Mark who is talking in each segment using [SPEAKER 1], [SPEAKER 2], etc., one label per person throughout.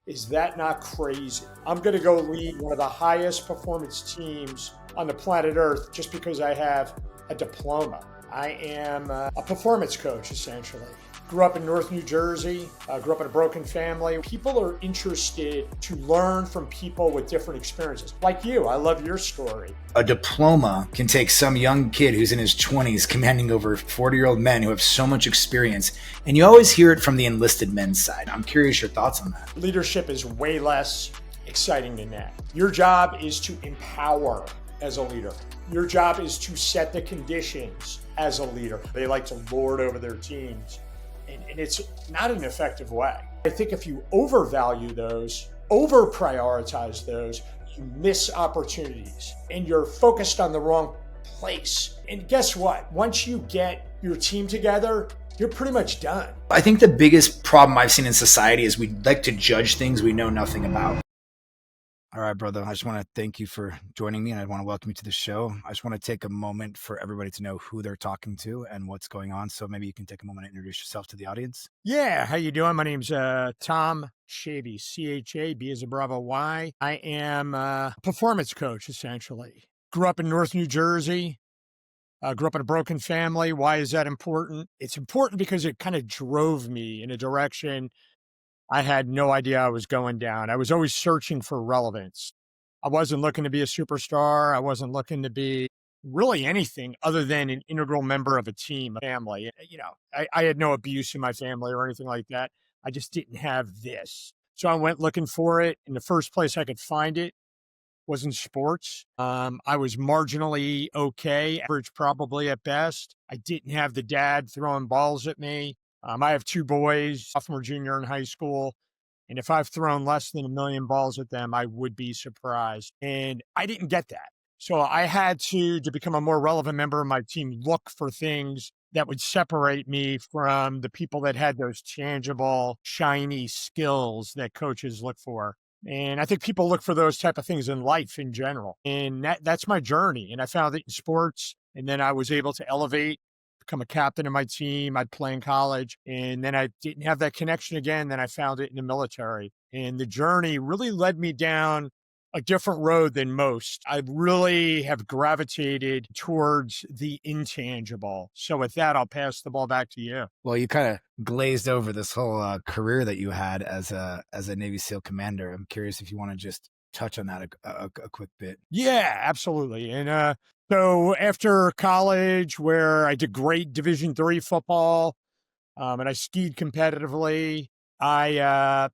[SPEAKER 1] Is that not crazy? I'm going to go lead one of the highest performance teams on the planet Earth just because I have a diploma. I am a performance coach, essentially. Grew up in North New Jersey, grew up in a broken family. People are interested to learn from people with different experiences. Like you, I love your story.
[SPEAKER 2] A diploma can take some young kid who's in his 20s commanding over 40-year-old men who have so much experience, and you always hear it from the enlisted men's side. I'm curious your thoughts on that.
[SPEAKER 1] Leadership is way less exciting than that. Your job is to empower as a leader. Your job is to set the conditions as a leader. They like to lord over their teams, and it's not an effective way. I think if you overvalue those, over prioritize those, you miss opportunities and you're focused on the wrong place. And guess what? Once you get your team together, you're pretty much done.
[SPEAKER 2] I think the biggest problem I've seen in society is we like to judge things we know nothing about. All right, brother. I just want to thank you for joining me, and I want to welcome you to the show. I just want to take a moment for everybody to know who they're talking to and what's going on. So maybe you can take a moment to introduce yourself to the audience.
[SPEAKER 1] Yeah, how you doing? My name's Tom Chaby, C-H-A-B as a Bravo Y. I am a performance coach, essentially. Grew up in North New Jersey. Grew up in a broken family. Why is that important? It's important because it kind of drove me in a direction I had no idea I was going down. I was always searching for relevance. I wasn't looking to be a superstar. I wasn't looking to be really anything other than an integral member of a team, a family. I had no abuse in my family or anything like that. I just didn't have this. So I went looking for it. And the first place I could find it was in sports. I was marginally okay, average probably at best. I didn't have the dad throwing balls at me. I have two boys, sophomore, junior in high school. And if I've thrown less than 1,000,000 balls at them, I would be surprised. And I didn't get that. So I had to become a more relevant member of my team, look for things that would separate me from the people that had those tangible, shiny skills that coaches look for. And I think people look for those type of things in life in general. And that's my journey. And I found it in sports. And then I was able to elevate, become a captain of my team. I'd play in college, and then I didn't have that connection again. Then I found it in the military, and the journey really led me down a different road than most. I really have gravitated towards the intangible. So with that, I'll pass the ball back to you.
[SPEAKER 2] Well, you kind of glazed over this whole career that you had as a Navy SEAL commander. I'm curious if you want to just touch on that a quick bit.
[SPEAKER 1] Yeah, absolutely. And so after college, where I did great Division III football, and I skied competitively, I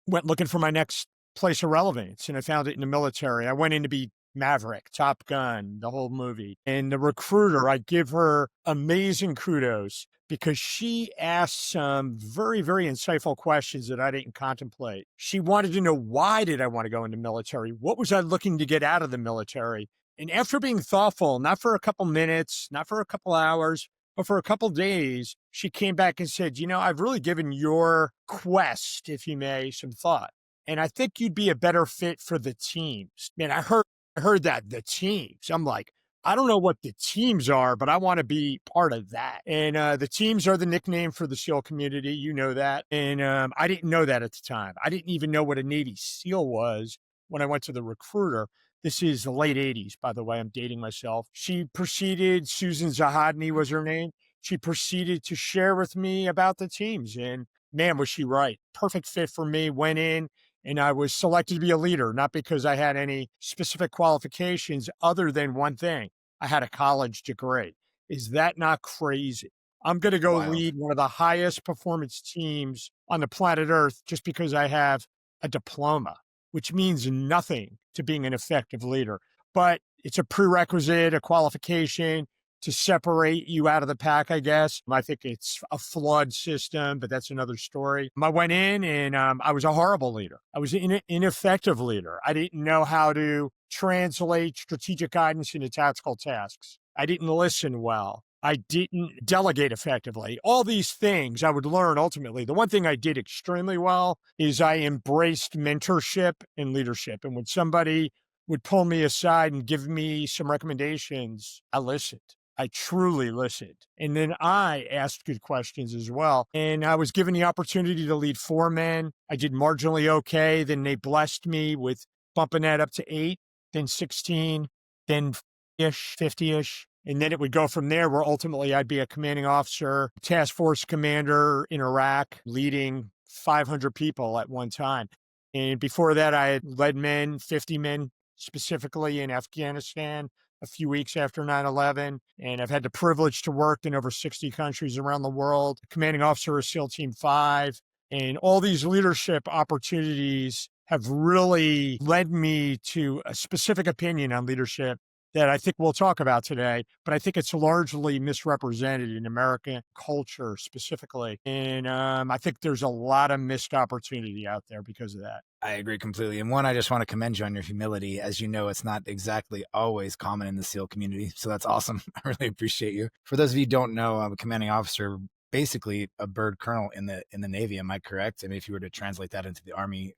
[SPEAKER 1] went looking for my next place of relevance, and I found it in the military. I went in to be Maverick, Top Gun, the whole movie. And the recruiter, I give her amazing kudos because she asked some very, very insightful questions that I didn't contemplate. She wanted to know, why did I want to go into military? What was I looking to get out of the military? And after being thoughtful, not for a couple minutes, not for a couple hours, but for a couple days, she came back and said, I've really given your quest, if you may, some thought. And I think you'd be a better fit for the teams. Man, I heard that, the teams. I'm like, I don't know what the teams are, but I want to be part of that. And the teams are the nickname for the SEAL community. You know that. And I didn't know that at the time. I didn't even know what a Navy SEAL was when I went to the recruiter. This is the late 80s, by the way. I'm dating myself. She proceeded, Susan Zahodny was her name. She proceeded to share with me about the teams. And man, was she right. Perfect fit for me. Went in, and I was selected to be a leader, not because I had any specific qualifications other than one thing. I had a college degree. Is that not crazy? I'm going to go lead one of the highest performance teams on the planet Earth just because I have a diploma, which means nothing to being an effective leader. But it's a prerequisite, a qualification to separate you out of the pack, I guess. I think it's a flawed system, but that's another story. I went in and I was a horrible leader. I was an ineffective leader. I didn't know how to translate strategic guidance into tactical tasks. I didn't listen well. I didn't delegate effectively. All these things I would learn ultimately. The one thing I did extremely well is I embraced mentorship and leadership. And when somebody would pull me aside and give me some recommendations, I listened. I truly listened. And then I asked good questions as well. And I was given the opportunity to lead 4 men. I did marginally okay. Then they blessed me with bumping that up to 8, then 16, then ish, 50-ish. And then it would go from there where ultimately I'd be a commanding officer, task force commander in Iraq, leading 500 people at one time. And before that, I had led men, 50 men specifically in Afghanistan, a few weeks after 9/11, and I've had the privilege to work in over 60 countries around the world, commanding officer of SEAL Team 5, and all these leadership opportunities have really led me to a specific opinion on leadership that I think we'll talk about today, but I think it's largely misrepresented in American culture specifically. And I think there's a lot of missed opportunity out there because of that.
[SPEAKER 2] I agree completely. And one, I just want to commend you on your humility. As you know, it's not exactly always common in the SEAL community. So that's awesome. I really appreciate you. For those of you who don't know, I'm a commanding officer, basically a bird colonel in the Navy. Am I correct? I mean, if you were to translate that into the Army,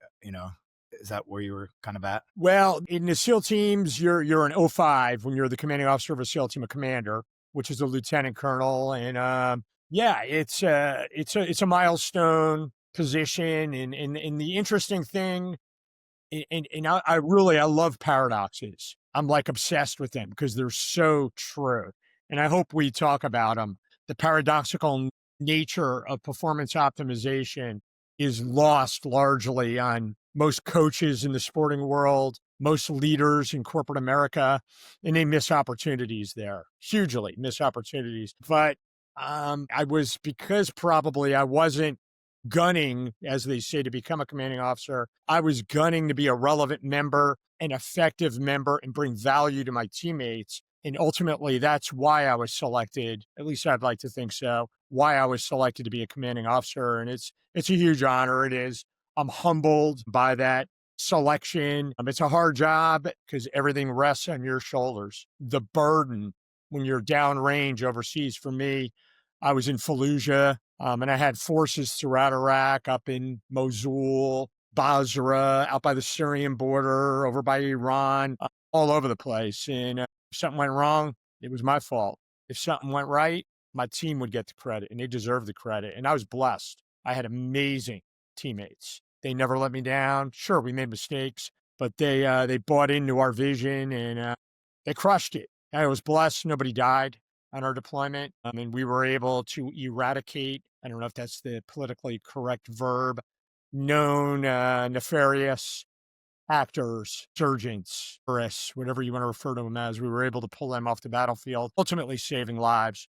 [SPEAKER 2] is that where you were kind of at?
[SPEAKER 1] Well, in the SEAL teams, you're an O5 when you're the commanding officer of a SEAL team, a commander, which is a lieutenant colonel, and yeah, it's a milestone position, and the interesting thing, and I love paradoxes. I'm like obsessed with them because they're so true, and I hope we talk about them. The paradoxical nature of performance optimization is lost largely on most coaches in the sporting world, most leaders in corporate America, and they miss opportunities there, hugely miss opportunities. But I was, because probably I wasn't gunning, as they say, to become a commanding officer, I was gunning to be a relevant member, an effective member, and bring value to my teammates. And ultimately, that's why I was selected. At least I'd like to think so. Why I was selected to be a commanding officer, and it's a huge honor. It is. I'm humbled by that selection. It's a hard job because everything rests on your shoulders. The burden when you're downrange overseas, for me, I was in Fallujah, and I had forces throughout Iraq, up in Mosul, Basra, out by the Syrian border, over by Iran, all over the place. And if something went wrong, it was my fault. If something went right, my team would get the credit, and they deserve the credit. And I was blessed. I had amazing teammates. They never let me down. Sure, we made mistakes, but they bought into our vision, and they crushed it. I was blessed. Nobody died on our deployment. And we were able to eradicate, I don't know if that's the politically correct verb, known nefarious actors, surgeons, terrorists, whatever you want to refer to them as. We were able to pull them off the battlefield, ultimately saving lives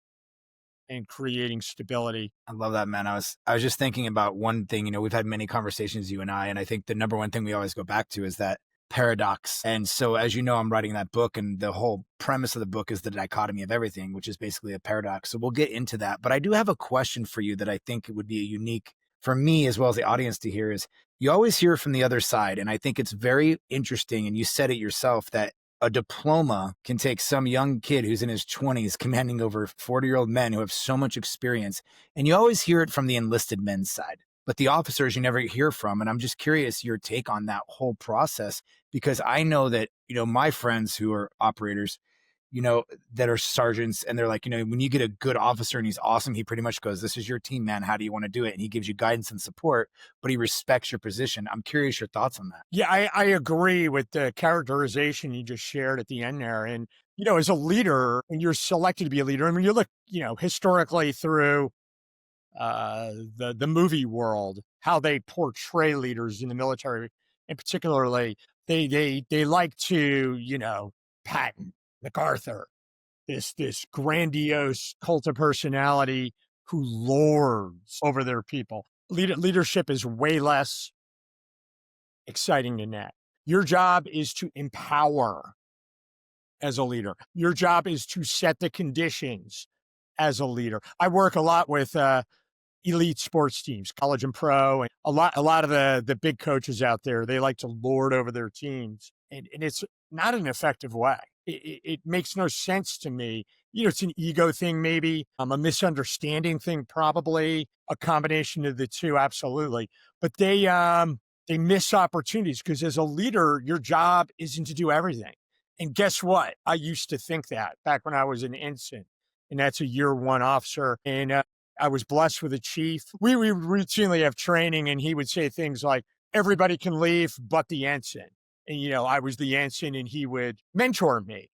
[SPEAKER 1] and creating stability.
[SPEAKER 2] I love that, man. I was just thinking about one thing. We've had many conversations, you and I think the number one thing we always go back to is that paradox. And so, as you know, I'm writing that book, and the whole premise of the book is the dichotomy of everything, which is basically a paradox. So we'll get into that. But I do have a question for you that I think would be a unique for me as well as the audience to hear. Is you always hear from the other side, and I think it's very interesting, and you said it yourself, that a diploma can take some young kid who's in his 20s commanding over 40-year-old men who have so much experience. And you always hear it from the enlisted men's side, but the officers you never hear from. And I'm just curious your take on that whole process, because I know that, my friends who are operators, that are sergeants, and they're like, when you get a good officer and he's awesome, he pretty much goes, this is your team, man. How do you want to do it? And he gives you guidance and support, but he respects your position. I'm curious your thoughts on that.
[SPEAKER 1] Yeah, I agree with the characterization you just shared at the end there. And, as a leader, when you're selected to be a leader, I mean, you look, historically through the movie world, how they portray leaders in the military, and particularly they like to, Patton, MacArthur, this grandiose cult of personality who lords over their people. Leadership is way less exciting than that. Your job is to empower as a leader. Your job is to set the conditions as a leader. I work a lot with elite sports teams, college and pro, and a lot of the big coaches out there. They like to lord over their teams, and it's not an effective way. It makes no sense to me. It's an ego thing, maybe a misunderstanding thing, probably a combination of the two, absolutely. But they miss opportunities because as a leader, your job isn't to do everything. And guess what? I used to think that back when I was an ensign, and that's a year one officer. And I was blessed with a chief. We would routinely have training, and he would say things like, everybody can leave but the ensign. And, I was the ensign, and he would mentor me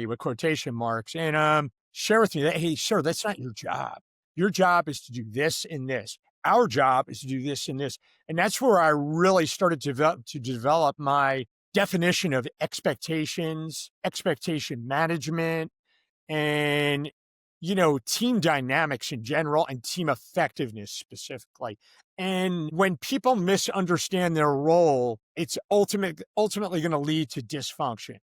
[SPEAKER 1] with quotation marks, and share with me that, hey, sir, that's not your job. Your job is to do this and this. Our job is to do this and this. And that's where I really started to develop my definition of expectations, expectation management, and, team dynamics in general and team effectiveness specifically. And when people misunderstand their role, it's ultimately going to lead to dysfunction.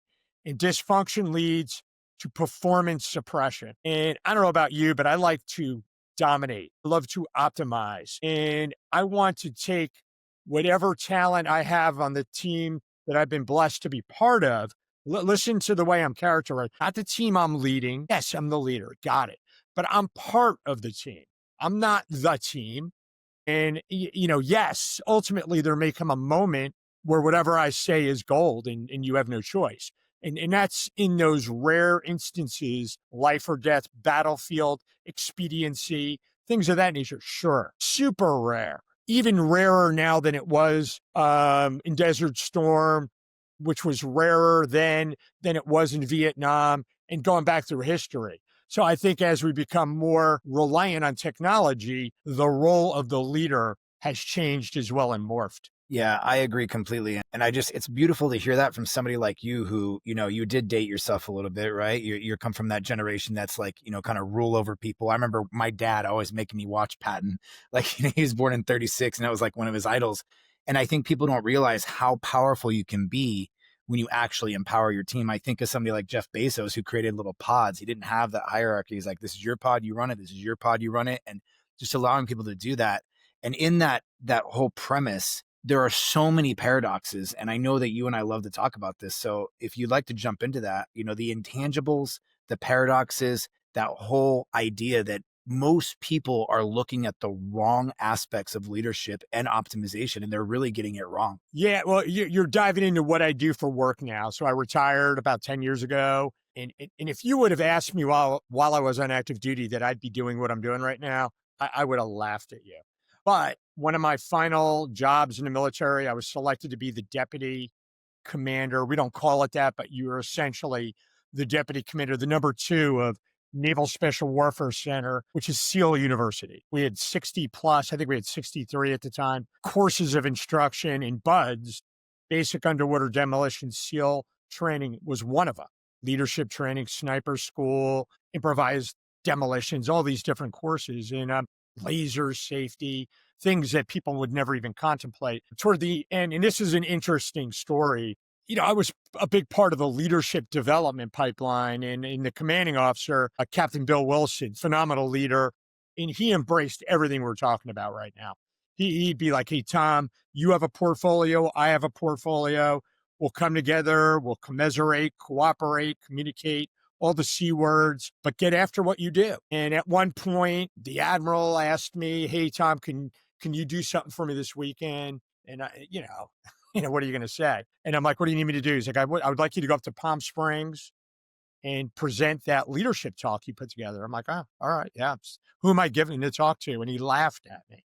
[SPEAKER 1] And dysfunction leads to performance suppression. And I don't know about you, but I like to dominate. I love to optimize. And I want to take whatever talent I have on the team that I've been blessed to be part of. Listen to the way I'm characterized. Not the team I'm leading. Yes, I'm the leader. Got it. But I'm part of the team. I'm not the team. And, yes, ultimately there may come a moment where whatever I say is gold and you have no choice. And that's in those rare instances, life or death, battlefield, expediency, things of that nature. Sure. Super rare. Even rarer now than it was in Desert Storm, which was rarer then than it was in Vietnam, and going back through history. So I think as we become more reliant on technology, the role of the leader has changed as well and morphed.
[SPEAKER 2] Yeah, I agree completely. And it's beautiful to hear that from somebody like you who, you did date yourself a little bit, right? You come from that generation that's like, kind of rule over people. I remember my dad always making me watch Patton. Like, he was born in 36 and that was like one of his idols. And I think people don't realize how powerful you can be when you actually empower your team. I think of somebody like Jeff Bezos who created little pods. He didn't have that hierarchy. He's like, this is your pod, you run it. This is your pod, you run it. And just allowing people to do that. And in that whole premise, there are so many paradoxes. And I know that you and I love to talk about this. So if you'd like to jump into that, the intangibles, the paradoxes, that whole idea that most people are looking at the wrong aspects of leadership and optimization, and they're really getting it wrong.
[SPEAKER 1] Yeah, well, you're diving into what I do for work now. So I retired about 10 years ago. And if you would have asked me while I was on active duty that I'd be doing what I'm doing right now, I would have laughed at you. But one of my final jobs in the military, I was selected to be the deputy commander. We don't call it that, but you're essentially the deputy commander, the number 2 of Naval Special Warfare Center, which is SEAL University. We had 60 plus, I think we had 63 at the time, courses of instruction in BUDS, basic underwater demolition SEAL training was one of them. Leadership training, sniper school, improvised demolitions, all these different courses in laser safety, things that people would never even contemplate. Toward the end, and this is an interesting story, I was a big part of the leadership development pipeline, and in the commanding officer, Captain Bill Wilson, phenomenal leader, and he embraced everything we're talking about right now. He'd be like, hey, Tom, you have a portfolio, I have a portfolio. We'll come together, we'll commiserate, cooperate, communicate, all the C words, but get after what you do. And at one point, the Admiral asked me, hey, Tom, can you do something for me this weekend? And what are you going to say? And I'm like, what do you need me to do? He's like, I would like you to go up to Palm Springs and present that leadership talk you put together. I'm like, oh, all right. Yeah. Who am I giving the talk to? And he laughed at me.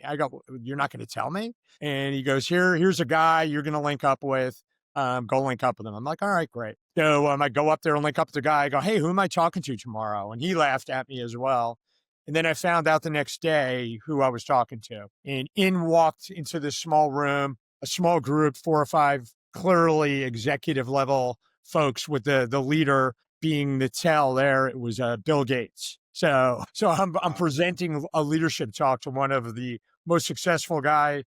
[SPEAKER 1] I go, you're not going to tell me? And he goes, here's a guy you're going to link up with. Go link up with him. I'm like, all right, great. So I go up there and link up with the guy. I go, hey, who am I talking to tomorrow? And he laughed at me as well. And then I found out the next day who I was talking to. And in walked into this small room, a small group, 4 or 5 clearly executive level folks, with the leader being the tell there. It was Bill Gates. So I'm presenting a leadership talk to one of the most successful guys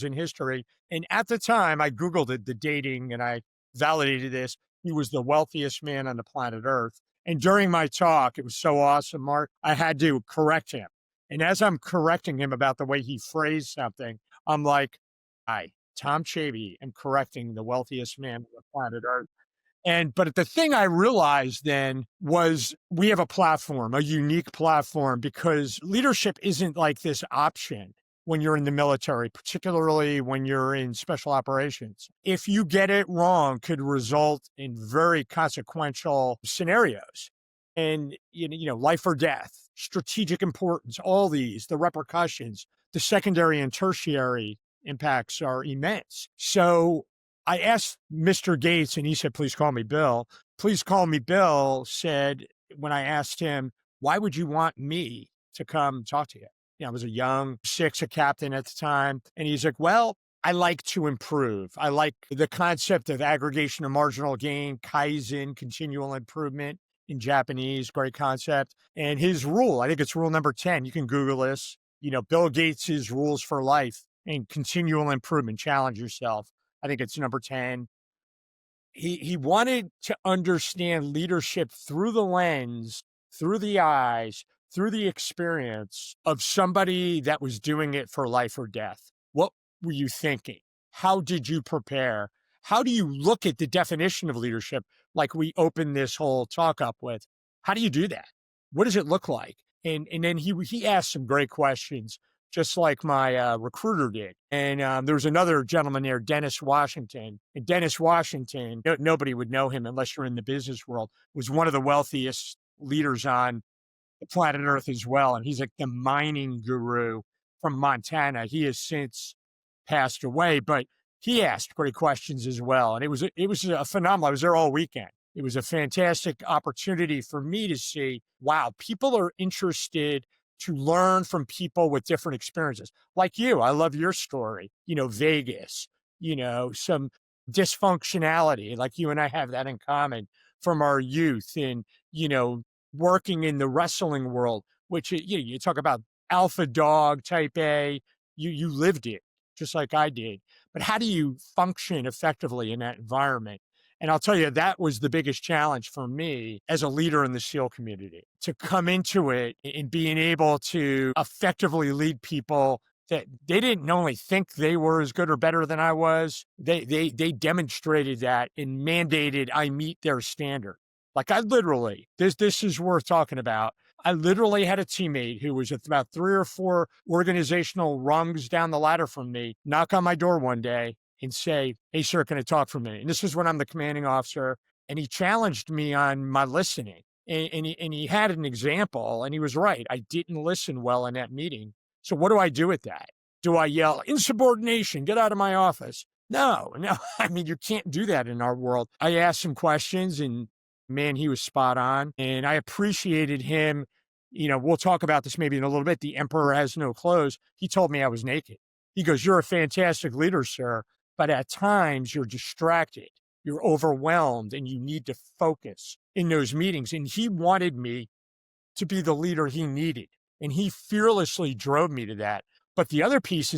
[SPEAKER 1] in history. And at the time, I Googled it, the dating, and I validated this. He was the wealthiest man on the planet Earth. And during my talk, it was so awesome, Mark, I had to correct him. And as I'm correcting him about the way he phrased something, I'm like, hi, Tom Chaby, I'm correcting the wealthiest man on the planet Earth. But the thing I realized then was we have a platform, a unique platform, because leadership isn't like this option when you're in the military, particularly when you're in special operations. If you get it wrong, could result in very consequential scenarios. And life or death, strategic importance, all these, the repercussions, the secondary and tertiary impacts are immense. So I asked Mr. Gates, and he said, "Please call me Bill." "Please call me Bill" said, when I asked him, "Why would you want me to come talk to you?" I was a young six, a captain at the time. And he's like, "Well, I like to improve. I like the concept of aggregation of marginal gain, Kaizen, continual improvement in Japanese, great concept." And his rule, I think it's rule number 10. You can Google this, Bill Gates's rules for life and continual improvement, challenge yourself. I think it's number 10. He wanted to understand leadership through the lens, through the eyes, through the experience of somebody that was doing it for life or death. What were you thinking? How did you prepare? How do you look at the definition of leadership, like we opened this whole talk up with? How do you do that? What does it look like? And then he asked some great questions, just like my recruiter did. And there was another gentleman there, Dennis Washington. And Dennis Washington, nobody would know him unless you're in the business world, was one of the wealthiest leaders on the planet Earth as well. And he's like the mining guru from Montana. He has since passed away, but he asked great questions as well. And it was a phenomenal. I was there all weekend. It was a fantastic opportunity for me to see, wow, people are interested to learn from people with different experiences. Like you, I love your story, Vegas, some dysfunctionality, like you and I have that in common from our youth, and, working in the wrestling world, which, you talk about alpha dog type A, you lived it just like I did. But how do you function effectively in that environment? And I'll tell you, that was the biggest challenge for me as a leader in the SEAL community, to come into it and being able to effectively lead people that they didn't only think they were as good or better than I was, they demonstrated that and mandated I meet their standard. Like I literally, this is worth talking about. I literally had a teammate who was about 3 or 4 organizational rungs down the ladder from me knock on my door one day and say, "Hey, sir, can I talk for a minute?" And this was when I'm the commanding officer. And he challenged me on my listening. And he had an example, and he was right. I didn't listen well in that meeting. So what do I do with that? Do I yell, "Insubordination, get out of my office"? No. I mean, you can't do that in our world. I asked some questions, and man, he was spot on. And I appreciated him. We'll talk about this maybe in a little bit. The emperor has no clothes. He told me I was naked. He goes, "You're a fantastic leader, sir, but at times you're distracted, you're overwhelmed, and you need to focus in those meetings." And he wanted me to be the leader he needed. And he fearlessly drove me to that. But the other piece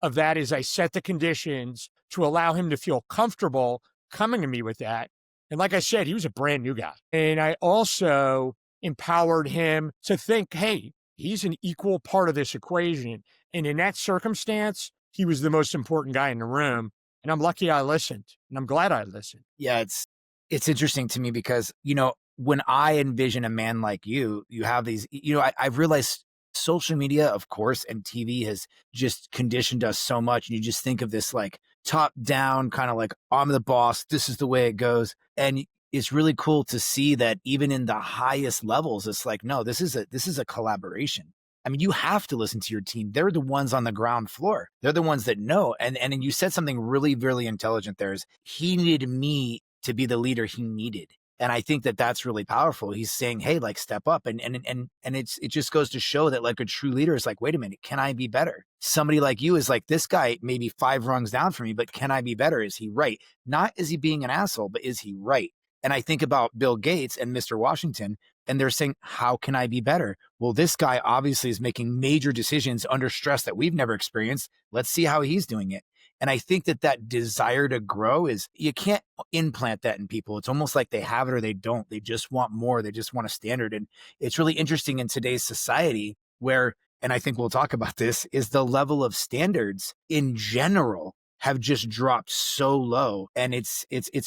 [SPEAKER 1] of that is I set the conditions to allow him to feel comfortable coming to me with that. And like I said, he was a brand new guy. And I also empowered him to think, hey, he's an equal part of this equation. And in that circumstance, he was the most important guy in the room. And I'm lucky I listened, and I'm glad I listened.
[SPEAKER 2] Yeah, it's interesting to me because, when I envision a man like you have these, I've realized social media, of course, and TV has just conditioned us so much. And you just think of this like top down kind of like, I'm the boss, this is the way it goes. And it's really cool to see that even in the highest levels, it's like, no, this is a collaboration. I mean, you have to listen to your team. They're the ones on the ground floor. They're the ones that know. And you said something really, really intelligent there is he needed me to be the leader he needed. And I think that that's really powerful. He's saying, hey, like step up. And it just goes to show that like a true leader is like, wait a minute, can I be better? Somebody like you is like, this guy maybe 5 rungs down from me, but can I be better? Is he right? Not is he being an asshole, but is he right? And I think about Bill Gates and Mr. Washington, and they're saying, how can I be better? Well, this guy obviously is making major decisions under stress that we've never experienced. Let's see how he's doing it. And I think that desire to grow you can't implant that in people. It's almost like they have it or they don't. They just want more. They just want a standard. And it's really interesting in today's society where, and I think we'll talk about this, is the level of standards in general have just dropped so low. And it's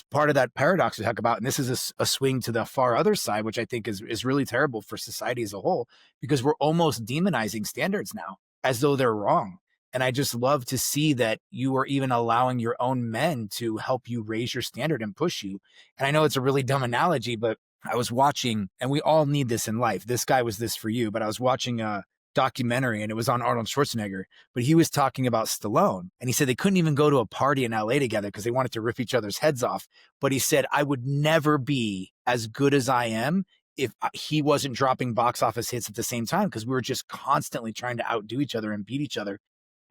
[SPEAKER 2] part of that paradox we talk about. And this is a swing to the far other side, which I think is really terrible for society as a whole, because we're almost demonizing standards now as though they're wrong. And I just love to see that you are even allowing your own men to help you raise your standard and push you. And I know it's a really dumb analogy, but I was watching, and we all need this in life. This guy was this for you, but I was watching a documentary and it was on Arnold Schwarzenegger, but he was talking about Stallone. And he said they couldn't even go to a party in LA together because they wanted to rip each other's heads off. But he said, I would never be as good as I am if he wasn't dropping box office hits at the same time, because we were just constantly trying to outdo each other and beat each other.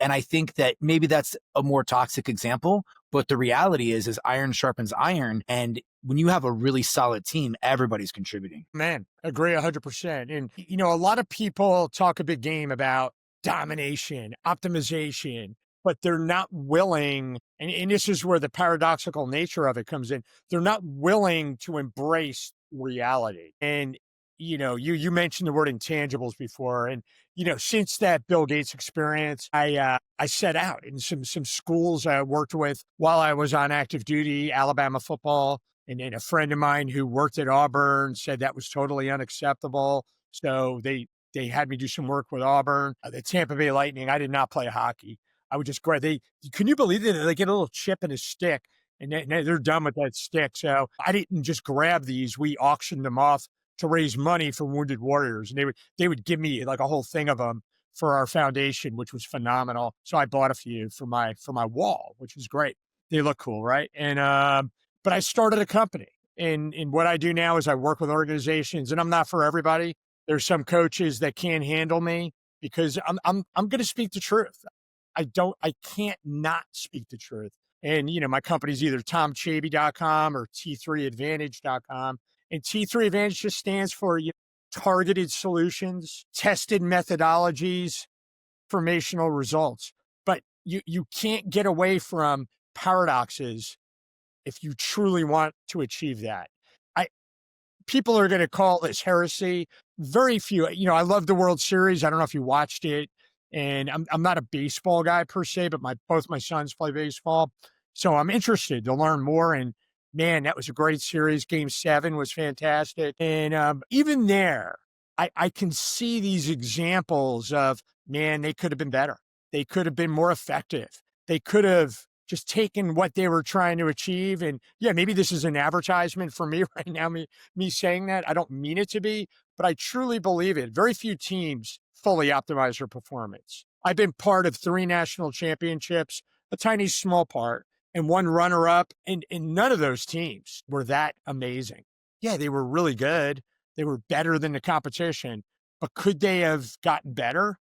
[SPEAKER 2] And I think that maybe that's a more toxic example, but the reality is iron sharpens iron. And when you have a really solid team, everybody's contributing.
[SPEAKER 1] Man, agree 100%. And, a lot of people talk a big game about domination, optimization, but they're not willing. And this is where the paradoxical nature of it comes in. They're not willing to embrace reality. And, you mentioned the word intangibles before. And, since that Bill Gates experience, I set out in some schools I worked with while I was on active duty, Alabama football. And then a friend of mine who worked at Auburn said that was totally unacceptable. So they had me do some work with Auburn. The Tampa Bay Lightning, I did not play hockey. I would just grab, can you believe that they get a little chip in a stick and they're done with that stick? So I didn't just grab these. We auctioned them off to raise money for Wounded Warriors. And they would give me like a whole thing of them for our foundation, which was phenomenal. So I bought a few for my wall, which was great. They look cool, right? And but I started a company, and what I do now is I work with organizations, and I'm not for everybody. There's some coaches that can't handle me because I'm going to speak the truth. I can't not speak the truth. And, my company's either tomchaby.com or T3advantage.com. And T3 Advantage just stands for targeted solutions, tested methodologies, formational results. But you can't get away from paradoxes if you truly want to achieve that. People are going to call this heresy. Very few, I love the World Series. I don't know if you watched it, and I'm not a baseball guy per se, but both my sons play baseball. So I'm interested to learn more. And man, that was a great series. Game 7 was fantastic. And even there, I can see these examples of, man, they could have been better. They could have been more effective. They could have just taken what they were trying to achieve. And yeah, maybe this is an advertisement for me right now, me saying that. I don't mean it to be, but I truly believe it. Very few teams fully optimize their performance. I've been part of 3 national championships, a tiny small part, and 1 runner-up, and none of those teams were that amazing. Yeah, they were really good. They were better than the competition, but could they have gotten better?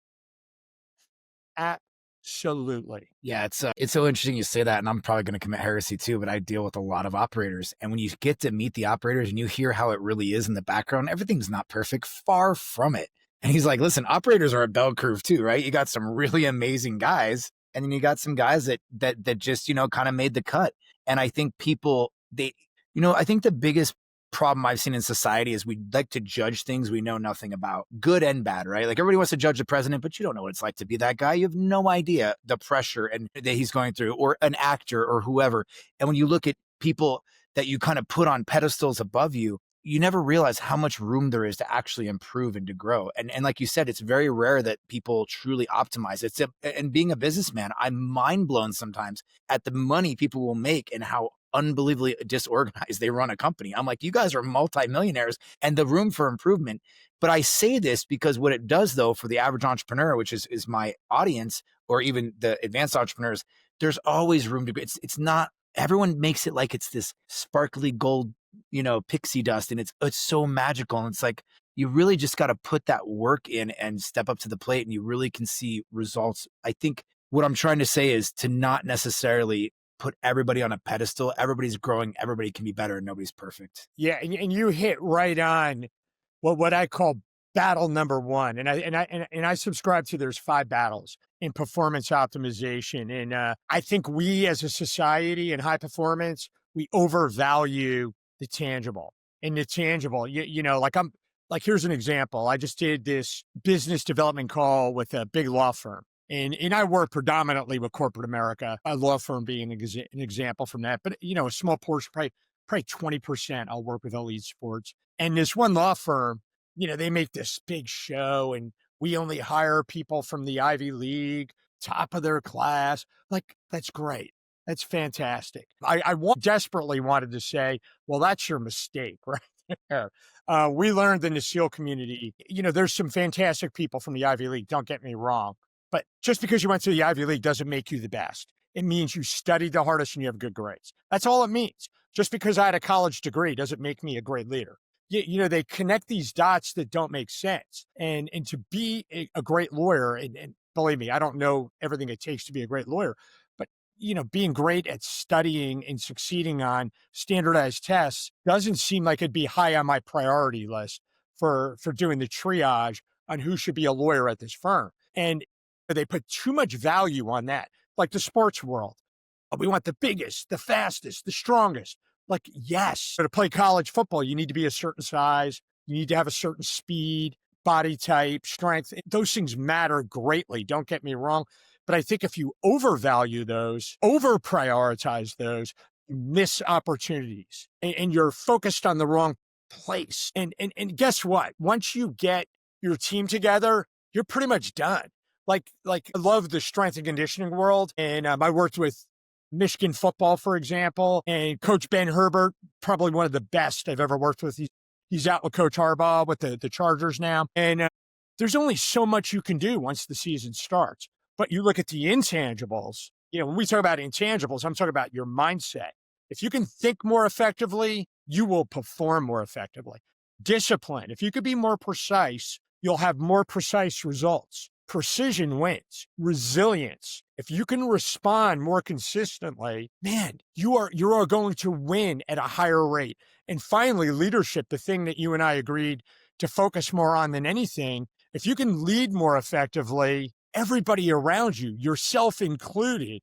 [SPEAKER 1] Absolutely.
[SPEAKER 2] Yeah, it's so interesting you say that, and I'm probably going to commit heresy too, but I deal with a lot of operators, and when you get to meet the operators and you hear how it really is in the background, everything's not perfect, far from it. And he's like, listen, operators are a bell curve too, right? You got some really amazing guys, and then you got some guys that just, kind of made the cut. And I think I think the biggest problem I've seen in society is we like to judge things we know nothing about, good and bad, right? Like everybody wants to judge the president, but you don't know what it's like to be that guy. You have no idea the pressure and that he's going through, or an actor or whoever. And when you look at people that you kind of put on pedestals above you, you never realize how much room there is to actually improve and to grow. And like you said, it's very rare that people truly optimize. And being a businessman, I'm mind blown sometimes at the money people will make and how unbelievably disorganized they run a company. I'm like, you guys are multimillionaires and the room for improvement. But I say this because what it does though, for the average entrepreneur, which is my audience, or even the advanced entrepreneurs, there's always room to grow. It's not, everyone makes it like it's this sparkly gold, pixie dust, and it's so magical. And it's like, you really just got to put that work in and step up to the plate, and you really can see results. I think what I'm trying to say is to not necessarily put everybody on a pedestal. Everybody's growing. Everybody can be better, and nobody's perfect.
[SPEAKER 1] Yeah, and you hit right on what I call battle number 1. And I subscribe to there's 5 battles in performance optimization. And I think we as a society in high performance, we overvalue the tangible. And the tangible, here's an example. I just did this business development call with a big law firm. And I work predominantly with corporate America, a law firm being an example from that. But, a small portion, probably 20%, I'll work with elite sports. And this one law firm, they make this big show, and we only hire people from the Ivy League. top of their class. Like, that's great. That's fantastic. Desperately wanted to say, well, that's your mistake, right there. We learned in the SEAL community, there's some fantastic people from the Ivy League, don't get me wrong. But just because you went to the Ivy League doesn't make you the best. It means you studied the hardest and you have good grades. That's all it means. Just because I had a college degree doesn't make me a great leader. They connect these dots that don't make sense. And to be a great lawyer, and believe me, I don't know everything it takes to be a great lawyer, but being great at studying and succeeding on standardized tests doesn't seem like it'd be high on my priority list for doing the triage on who should be a lawyer at this firm. And they put too much value on that, like the sports world. Oh, we want the biggest, the fastest, the strongest. Like, yes, so to play college football, you need to be a certain size. You need to have a certain speed, body type, strength. Those things matter greatly. Don't get me wrong. But I think if you overvalue those, over prioritize those, you miss opportunities and you're focused on the wrong place. And guess what? Once you get your team together, you're pretty much done. Like I love the strength and conditioning world. And I worked with Michigan football, for example, and Coach Ben Herbert, probably one of the best I've ever worked with. He's out with Coach Harbaugh with the Chargers now. And there's only so much you can do once the season starts. But you look at the intangibles, when we talk about intangibles, I'm talking about your mindset. If you can think more effectively, you will perform more effectively. Discipline. If you could be more precise, you'll have more precise results. Precision wins. Resilience. If you can respond more consistently, man, you are going to win at a higher rate. And finally, leadership, the thing that you and I agreed to focus more on than anything. If you can lead more effectively, everybody around you, yourself included,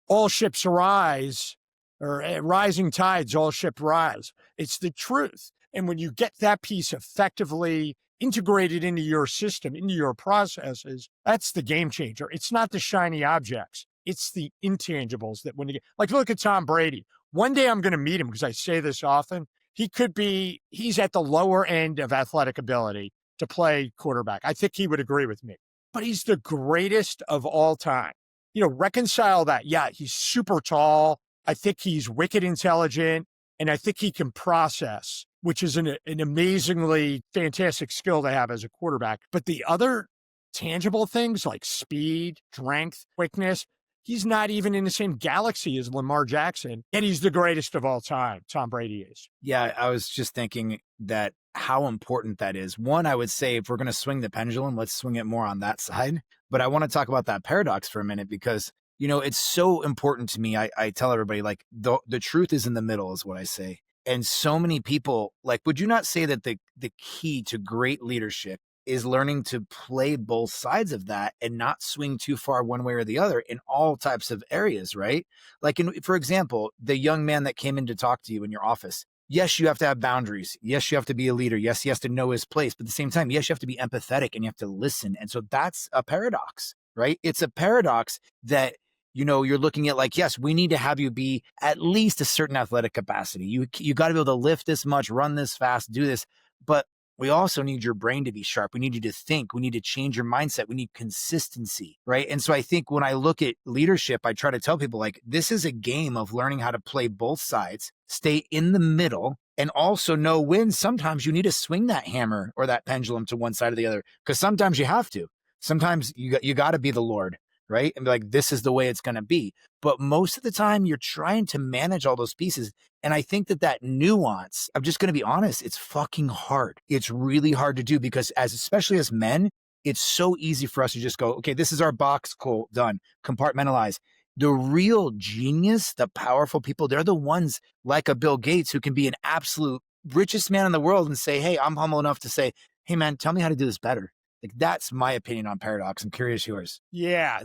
[SPEAKER 1] all ships rise, or rising tides, all ships rise. It's the truth. And when you get that piece effectively integrated into your system, into your processes, that's the game changer. It's not the shiny objects. It's the intangibles that when you get, like, look at Tom Brady. One day I'm going to meet him because I say this often. He's at the lower end of athletic ability to play quarterback. I think he would agree with me, but he's the greatest of all time. Reconcile that. Yeah, he's super tall. I think he's wicked intelligent, and I think he can process, which is an amazingly fantastic skill to have as a quarterback. But the other tangible things like speed, strength, quickness, he's not even in the same galaxy as Lamar Jackson, and he's the greatest of all time. Tom Brady is.
[SPEAKER 2] Yeah, I was just thinking that how important that is. One, I would say if we're going to swing the pendulum, let's swing it more on that side. But I want to talk about that paradox for a minute because, it's so important to me. I tell everybody, like, the truth is in the middle is what I say. And so many people, like, would you not say that the key to great leadership is learning to play both sides of that and not swing too far one way or the other in all types of areas, right? Like, for example, the young man that came in to talk to you in your office. Yes, you have to have boundaries. Yes, you have to be a leader. Yes, he has to know his place. But at the same time, yes, you have to be empathetic and you have to listen. And so that's a paradox, right? It's a paradox that, you're looking at like, yes, we need to have you be at least a certain athletic capacity. You got to be able to lift this much, run this fast, do this. But we also need your brain to be sharp. We need you to think. We need to change your mindset. We need consistency, right? And so I think when I look at leadership, I try to tell people, like, this is a game of learning how to play both sides, stay in the middle, and also know when sometimes you need to swing that hammer or that pendulum to one side or the other, because sometimes you have to. Sometimes you got to be the Lord, right? And be like, this is the way it's going to be. But most of the time you're trying to manage all those pieces. And I think that nuance, I'm just going to be honest, it's fucking hard. It's really hard to do because especially as men, it's so easy for us to just go, okay, this is our box, cool, done, compartmentalize. The real genius, the powerful people, they're the ones like a Bill Gates who can be an absolute richest man in the world and say, hey, I'm humble enough to say, hey man, tell me how to do this better. Like, that's my opinion on paradox. I'm curious yours.
[SPEAKER 1] Yeah.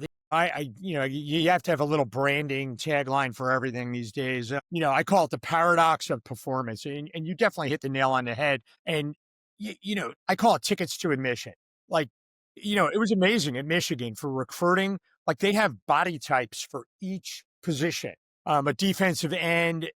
[SPEAKER 1] You have to have a little branding tagline for everything these days. I call it the paradox of performance, and you definitely hit the nail on the head. And, I call it tickets to admission. Like, it was amazing at Michigan for recruiting. Like, they have body types for each position. A defensive end,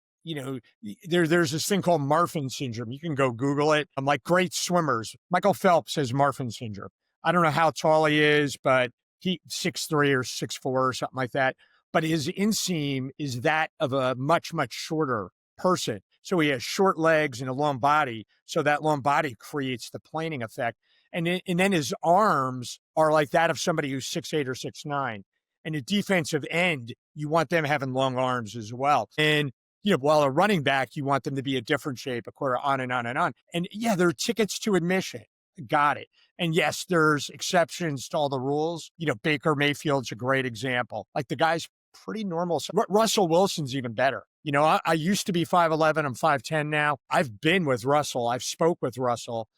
[SPEAKER 1] there's this thing called Marfan syndrome. You can go Google it. Like great swimmers. Michael Phelps has Marfan syndrome. I don't know how tall he is, but He 6'3" or 6'4" or something like that. But his inseam is that of a much, much shorter person. So he has short legs and a long body. So that long body creates the planing effect. And then his arms are like that of somebody who's 6'8" or 6'9". And the defensive end, you want them having long arms as well. And while a running back, you want them to be a different shape, a quarter on and on and on. And yeah, there are tickets to admission. Got it. And yes, there's exceptions to all the rules. Baker Mayfield's a great example. Like the guy's pretty normal. Russell Wilson's even better. I used to be 5'11". I'm 5'10" now. I've been with Russell. I've spoke with Russell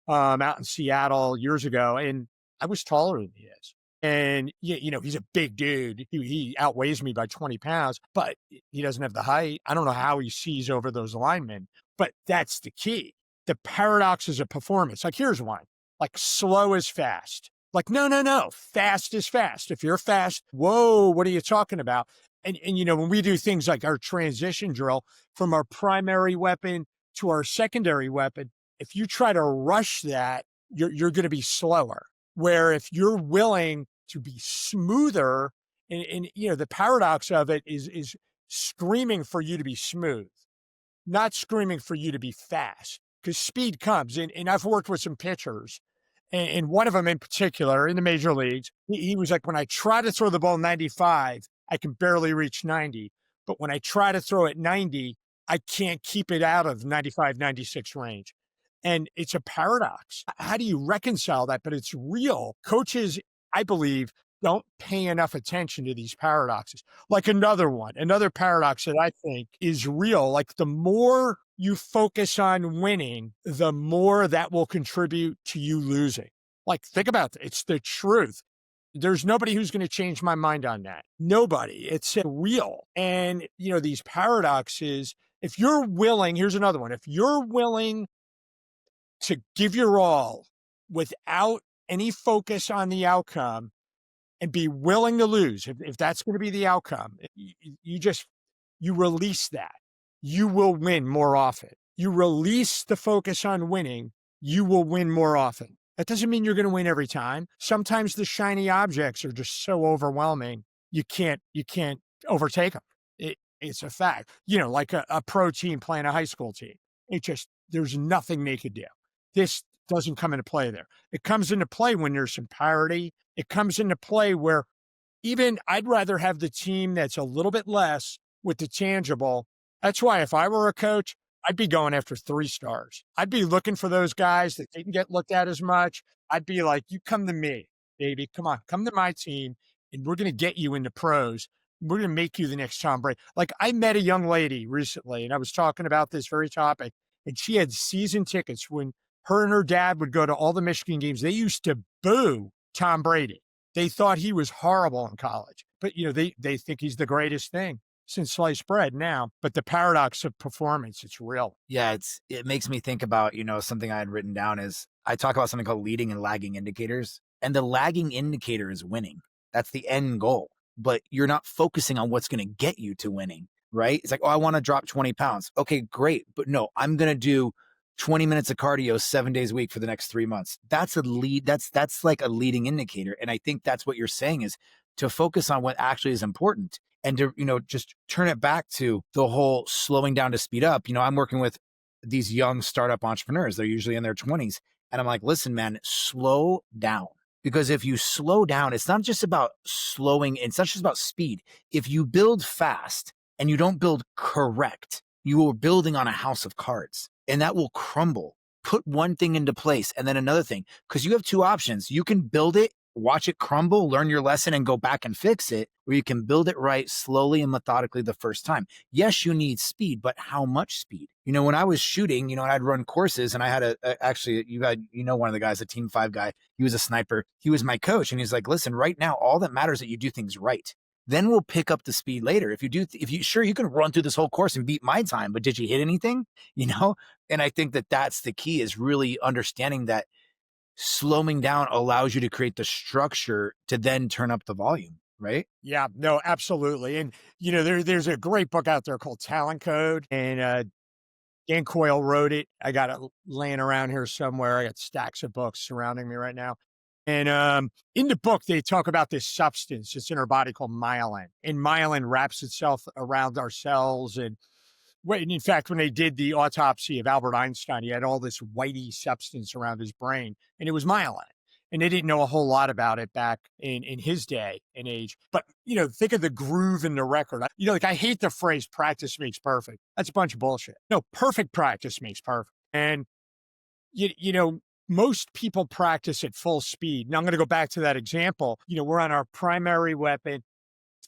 [SPEAKER 1] out in Seattle years ago, and I was taller than he is. And, he's a big dude. He outweighs me by 20 pounds, but he doesn't have the height. I don't know how he sees over those linemen, but that's the key. The paradoxes of performance. Like, here's one. Like, slow is fast. Like, no. Fast is fast. If you're fast, whoa, what are you talking about? And when we do things like our transition drill from our primary weapon to our secondary weapon, if you try to rush that, you're going to be slower. Where if you're willing to be smoother, and the paradox of it is screaming for you to be smooth, not screaming for you to be fast, because speed comes. And I've worked with some pitchers, and one of them in particular in the major leagues, he was like, when I try to throw the ball 95, I can barely reach 90. But when I try to throw it 90, I can't keep it out of 95, 96 range. And it's a paradox. How do you reconcile that? But it's real. Coaches, I believe, don't pay enough attention to these paradoxes. Like another paradox that I think is real. Like the more you focus on winning, the more that will contribute to you losing. Like, think about it. It's the truth. There's nobody who's going to change my mind on that. Nobody. It's real. And, these paradoxes, if you're willing, here's another one. If you're willing to give your all without any focus on the outcome and be willing to lose, if that's going to be the outcome, you release that, you will win more often. You release the focus on winning, you will win more often. That doesn't mean you're going to win every time. Sometimes the shiny objects are just so overwhelming, you can't overtake them. It's a fact. Like a pro team playing a high school team. There's nothing they could do. This doesn't come into play there. It comes into play when there's some parity. It comes into play where even I'd rather have the team that's a little bit less with the tangible. That's why if I were a coach, I'd be going after 3 stars. I'd be looking for those guys that didn't get looked at as much. I'd be like, you come to me, baby. Come on, come to my team, and we're going to get you into pros. We're going to make you the next Tom Brady. Like, I met a young lady recently, and I was talking about this very topic, and she had season tickets when her and her dad would go to all the Michigan games. They used to boo Tom Brady. They thought he was horrible in college, but they think he's the greatest thing since sliced bread now. But the paradox of performance, it's real.
[SPEAKER 2] Yeah, it makes me think about, something I had written down is I talk about something called leading and lagging indicators. And the lagging indicator is winning. That's the end goal. But you're not focusing on what's going to get you to winning, right? It's like, oh, I want to drop 20 pounds. Okay, great. But no, I'm going to do 20 minutes of cardio 7 days a week for the next 3 months. That's a lead. That's like a leading indicator. And I think that's what you're saying is to focus on what actually is important and to, just turn it back to the whole slowing down to speed up. I'm working with these young startup entrepreneurs. They're usually in their 20s. And I'm like, listen, man, slow down. Because if you slow down, it's not just about slowing. It's not just about speed. If you build fast and you don't build correct, you are building on a house of cards. And that will crumble. Put one thing into place and then another thing, because you have 2 options. You can build it, watch it crumble, learn your lesson and go back and fix it, or you can build it right slowly and methodically the first time. Yes, you need speed, but how much speed? When I was shooting, I'd run courses and I had one of the guys, a Team 5 guy, he was a sniper. He was my coach. And he's like, listen, right now, all that matters is that you do things right. Then we'll pick up the speed later. If you can run through this whole course and beat my time, but did you hit anything? And I think that that's the key, is really understanding that slowing down allows you to create the structure to then turn up the volume, right?
[SPEAKER 1] Yeah, no, absolutely. And, there's a great book out there called Talent Code, and Dan Coyle wrote it. I got it laying around here somewhere. I got stacks of books surrounding me right now. And in the book, they talk about this substance that's in our body called myelin. And myelin wraps itself around our cells. And in fact, when they did the autopsy of Albert Einstein, he had all this whitey substance around his brain, and it was myelin. And they didn't know a whole lot about it back in his day and age. But, think of the groove in the record. I hate the phrase practice makes perfect. That's a bunch of bullshit. No, perfect practice makes perfect. And, most people practice at full speed. Now I'm going to go back to that example. We're on our primary weapon,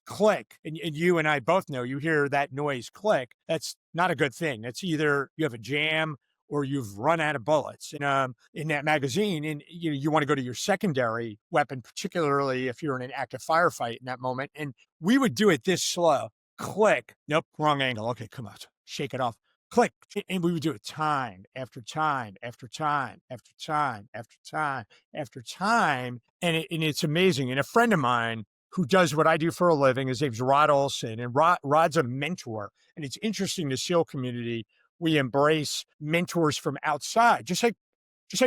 [SPEAKER 1] click, and you and I both know you hear that noise click. That's not a good thing. That's either you have a jam or you've run out of bullets in that magazine. And you want to go to your secondary weapon, particularly if you're in an active firefight in that moment. And we would do it this slow. Click. Nope, wrong angle. Okay, come on, shake it off. Click. And we would do it time after time after time after time after time after time. And it's amazing. And a friend of mine who does what I do for a living, his name's Rod Olson, and Rod's a mentor. And it's interesting, the SEAL community, we embrace mentors from outside, just like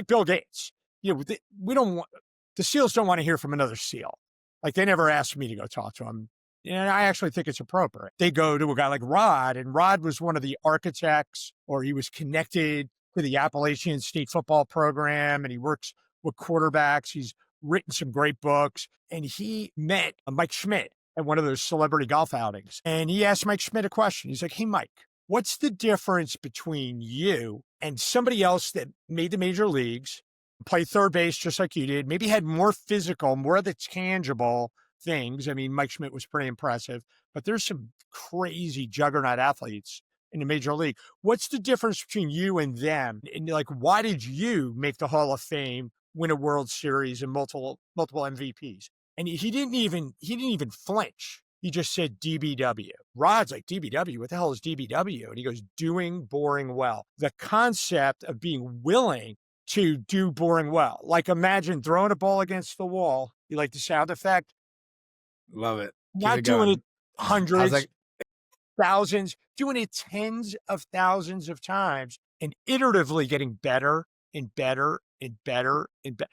[SPEAKER 1] Bill Gates. We don't want, the SEALs don't want to hear from another SEAL. Like, they never asked me to go talk to him. And I actually think it's appropriate. They go to a guy like Rod, and Rod was one of the architects, or he was connected to the Appalachian State football program, and he works with quarterbacks. He's written some great books, and he met Mike Schmidt at one of those celebrity golf outings. And he asked Mike Schmidt a question. He's like, "Hey, Mike, what's the difference between you and somebody else that made the major leagues, played third base just like you did, maybe had more physical, more of the tangible things?" I mean, Mike Schmidt was pretty impressive, but there's some crazy juggernaut athletes in the major league. What's the difference between you and them? And why did you make the Hall of Fame, win a World Series, and multiple MVPs? And he didn't even flinch. He just said DBW. Rod's like, DBW? What the hell is DBW? And he goes, doing boring well. The concept of being willing to do boring well. Like, imagine throwing a ball against the wall. You like the sound effect?
[SPEAKER 2] Love it.
[SPEAKER 1] Not doing it hundreds, thousands, doing it tens of thousands of times and iteratively getting better and better and better and better.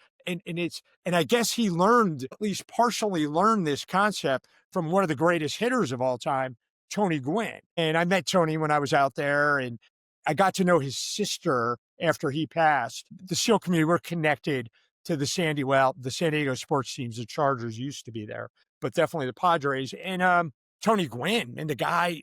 [SPEAKER 1] And I guess he learned, at least partially learned, this concept from one of the greatest hitters of all time, Tony Gwynn. And I met Tony when I was out there, and I got to know his sister after he passed. The SEAL community, we're connected to the San Diego sports teams. The Chargers used to be there, but definitely the Padres. And Tony Gwynn, and the guy,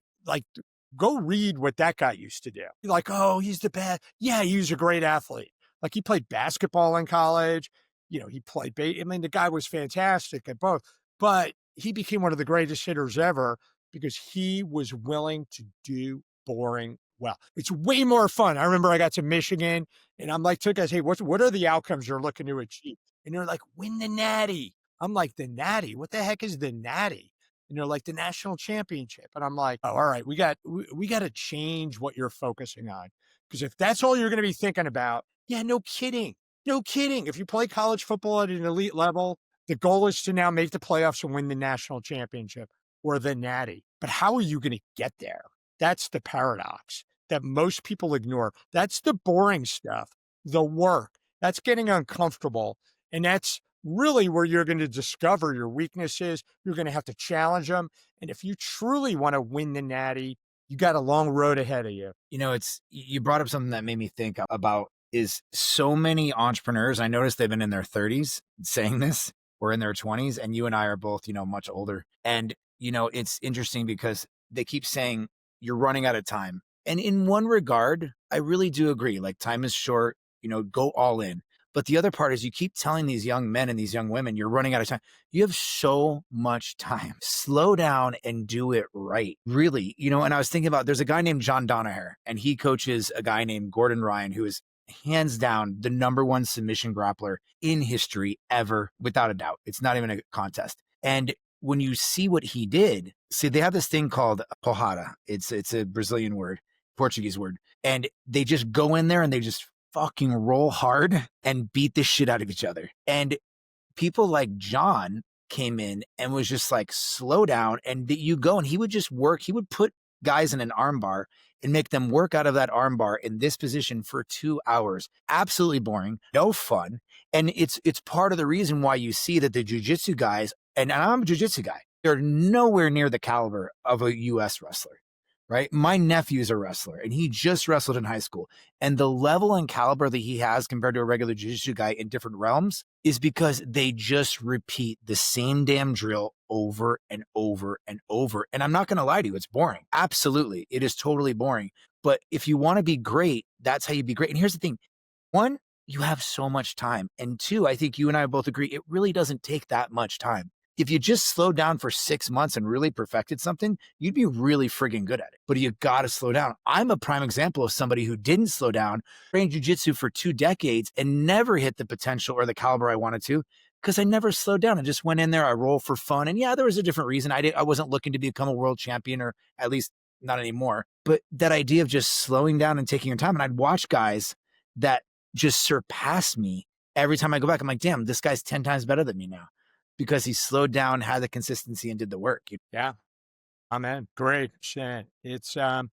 [SPEAKER 1] go read what that guy used to do. Like, oh, he's the best. Yeah, he was a great athlete. Like, he played basketball in college. He played the guy was fantastic at both, but he became one of the greatest hitters ever because he was willing to do boring well. It's way more fun. I remember I got to Michigan, and I'm like, to guys, hey, what are the outcomes you're looking to achieve? And they're like, win the Natty. I'm like, the Natty? What the heck is the Natty? And they're like, the national championship. And I'm like, oh, all right, we got to change what you're focusing on. Because if that's all you're going to be thinking about, yeah, no kidding. No kidding. If you play college football at an elite level, the goal is to now make the playoffs and win the national championship or the Natty. But how are you going to get there? That's the paradox that most people ignore. That's the boring stuff, the work. That's getting uncomfortable. And that's really where you're going to discover your weaknesses. You're going to have to challenge them. And if you truly want to win the Natty, you got a long road ahead of you.
[SPEAKER 2] You brought up something that made me think about is so many entrepreneurs. I noticed they've been in their 30s saying this, or in their 20s, and you and I are both, much older. And, it's interesting because they keep saying you're running out of time. And in one regard, I really do agree. Like, time is short, go all in. But the other part is you keep telling these young men and these young women, you're running out of time. You have so much time. Slow down and do it right. Really, and I was thinking about, there's a guy named John Donaher, and he coaches a guy named Gordon Ryan, who is hands down the #1 submission grappler in history ever, without a doubt. It's not even a contest. And when you see what he did, they have this thing called porrada. It's a Brazilian word, Portuguese word. And they just go in there and they just fucking roll hard and beat the shit out of each other. And people like John came in and was just like, slow down. And you go, and he would just work. He would put guys in an arm bar and make them work out of that arm bar in this position for 2 hours. Absolutely boring, no fun. And it's part of the reason why you see that the jiu-jitsu guys, and I'm a jiu-jitsu guy, they're nowhere near the caliber of a US wrestler, right? My nephew's a wrestler and he just wrestled in high school. And the level and caliber that he has compared to a regular jiu-jitsu guy in different realms is because they just repeat the same damn drill over and over and over. And I'm not going to lie to you, it's boring. Absolutely. It is totally boring. But if you want to be great, that's how you be great. And here's the thing. One, you have so much time. And two, I think you and I both agree, it really doesn't take that much time. If you just slowed down for 6 months and really perfected something, you'd be really friggin' good at it. But you got to slow down. I'm a prime example of somebody who didn't slow down, trained jiu-jitsu for 2 decades and never hit the potential or the caliber I wanted to because I never slowed down. I just went in there. I rolled for fun. And yeah, there was a different reason. I wasn't looking to become a world champion, or at least not anymore. But that idea of just slowing down and taking your time. And I'd watch guys that just surpass me every time I go back. I'm like, damn, this guy's 10 times better than me now, because he slowed down, had the consistency, and did the work.
[SPEAKER 1] Yeah. Amen. Great. Shit. It's there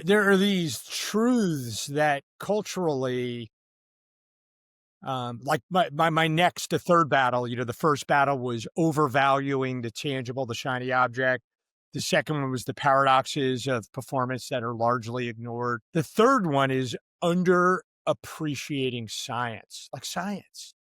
[SPEAKER 1] are these truths that culturally, like my next to third battle, the first battle was overvaluing the tangible, the shiny object. The second one was the paradoxes of performance that are largely ignored. The third one is underappreciating science,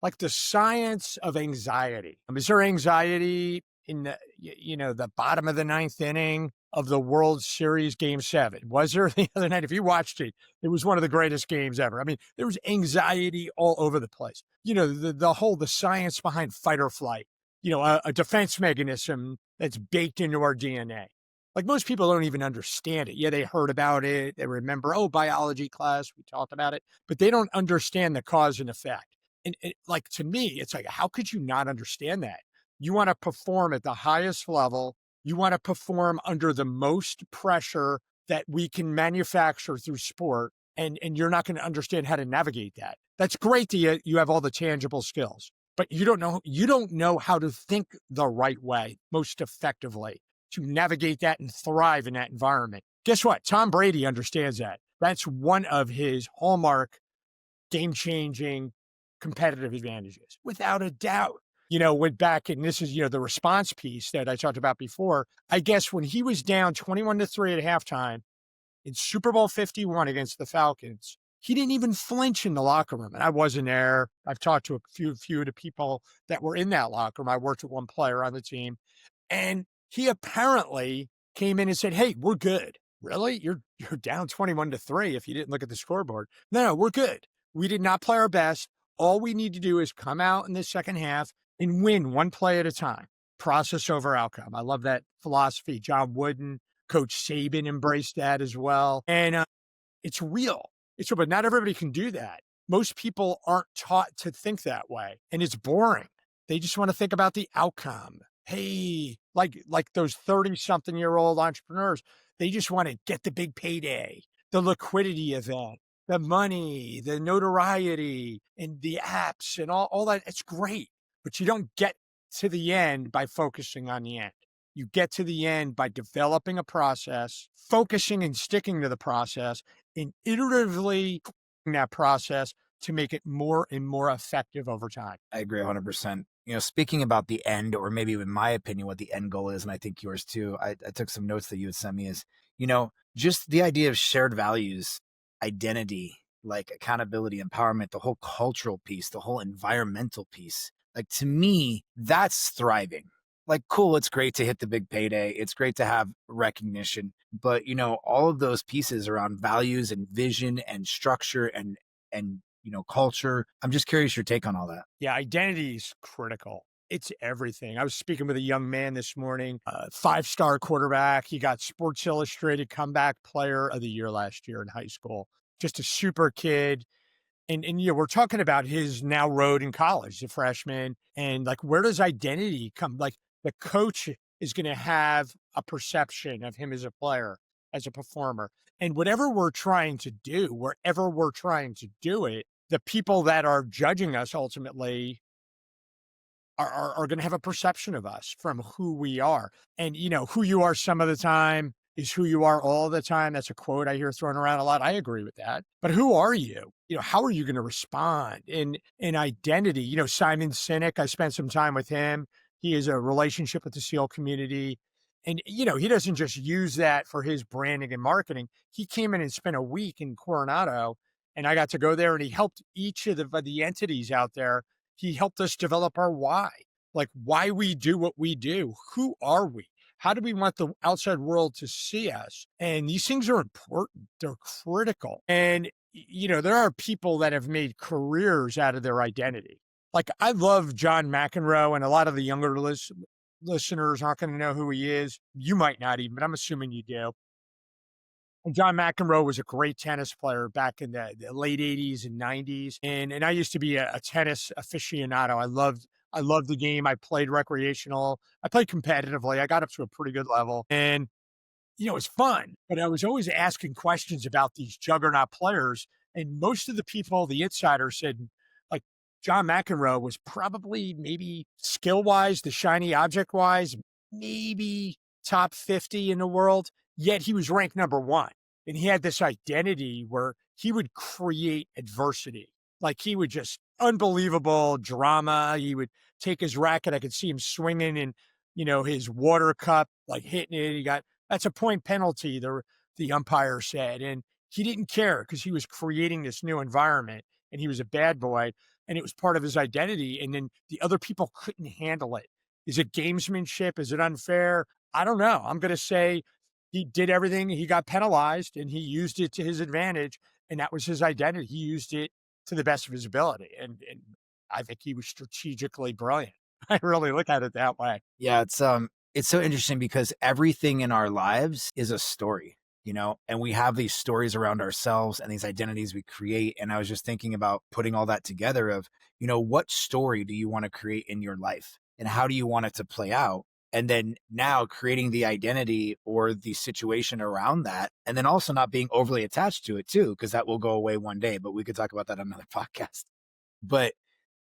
[SPEAKER 1] like the science of anxiety. Is there anxiety in the bottom of the ninth inning of the World Series Game 7? Was there the other night? If you watched it, it was one of the greatest games ever. I mean, there was anxiety all over the place. The science behind fight or flight, a defense mechanism that's baked into our DNA. Like, most people don't even understand it. Yeah, they heard about it. They remember, biology class, we talked about it, but they don't understand the cause and effect. And like, to me, it's like, how could you not understand that? You want to perform at the highest level. You want to perform under the most pressure that we can manufacture through sport. And you're not going to understand how to navigate that. That's great that you have all the tangible skills, but you don't know how to think the right way, most effectively, to navigate that and thrive in that environment. Guess what? Tom Brady understands that. That's one of his hallmark game-changing competitive advantages, without a doubt. Went back, and this is, the response piece that I talked about before. I guess when he was down 21-3 at halftime in Super Bowl 51 against the Falcons, he didn't even flinch in the locker room. And I wasn't there. I've talked to a few of the people that were in that locker room. I worked with one player on the team, and he apparently came in and said, "Hey, we're good." Really? You're down 21-3 if you didn't look at the scoreboard. No, we're good. We did not play our best. All we need to do is come out in the second half and win one play at a time. Process over outcome. I love that philosophy. John Wooden, Coach Saban embraced that as well. And it's real. It's real, but not everybody can do that. Most people aren't taught to think that way, and it's boring. They just want to think about the outcome. Hey, like those 30-something-year-old entrepreneurs, they just want to get the big payday, the liquidity event, the money, the notoriety, and the apps and all that. It's great, but you don't get to the end by focusing on the end. You get to the end by developing a process, focusing and sticking to the process, and iteratively that process to make it more and more effective over time.
[SPEAKER 2] I agree 100%. Speaking about the end, or maybe in my opinion, what the end goal is, and I think yours too, I took some notes that you had sent me, is, just the idea of shared values, identity, like accountability, empowerment, the whole cultural piece, the whole environmental piece. Like, to me, that's thriving. Like, cool, it's great to hit the big payday. It's great to have recognition. But, all of those pieces around values and vision and structure and culture. I'm just curious your take on all that.
[SPEAKER 1] Yeah, identity is critical. It's everything. I was speaking with a young man this morning, a 5-star quarterback. He got Sports Illustrated Comeback Player of the Year last year in high school. Just a super kid. And we're talking about his now road in college, a freshman. And like, where does identity come? Like, the coach is going to have a perception of him as a player, as a performer. And whatever we're trying to do, wherever we're trying to do it, the people that are judging us ultimately are going to have a perception of us from who we are. And, who you are some of the time is who you are all the time. That's a quote I hear thrown around a lot. I agree with that. But who are you? How are you going to respond in identity? Simon Sinek, I spent some time with him. He has a relationship with the SEAL community. And, he doesn't just use that for his branding and marketing. He came in and spent a week in Coronado, and I got to go there, and he helped each of the entities out there. He helped us develop our why, like why we do what we do. Who are we? How do we want the outside world to see us? And these things are important. They're critical. And, there are people that have made careers out of their identity. Like, I love John McEnroe, and a lot of the younger listeners aren't going to know who he is. You might not even, but I'm assuming you do. And John McEnroe was a great tennis player back in the late 80s and 90s. And I used to be a tennis aficionado. I loved the game. I played recreational. I played competitively. I got up to a pretty good level. And it was fun, but I was always asking questions about these juggernaut players. And most of the people, the insiders said, like, John McEnroe was probably maybe skill wise, the shiny object wise, maybe top 50 in the world. Yet he was ranked number one. And he had this identity where he would create adversity. Like, he would just unbelievable drama. He would take his racket. I could see him swinging and, his water cup, like hitting it. That's a point penalty, the umpire said. And he didn't care because he was creating this new environment, and he was a bad boy, and it was part of his identity. And then the other people couldn't handle it. Is it gamesmanship? Is it unfair? I don't know. I'm going to say he did everything. He got penalized, and he used it to his advantage. And that was his identity. He used it to the best of his ability. And I think he was strategically brilliant. I really look at it that way.
[SPEAKER 2] Yeah, it's so interesting because everything in our lives is a story, and we have these stories around ourselves and these identities we create. And I was just thinking about putting all that together of, what story do you want to create in your life and how do you want it to play out? And then now creating the identity or the situation around that, and then also not being overly attached to it too, because that will go away one day, but we could talk about that on another podcast. But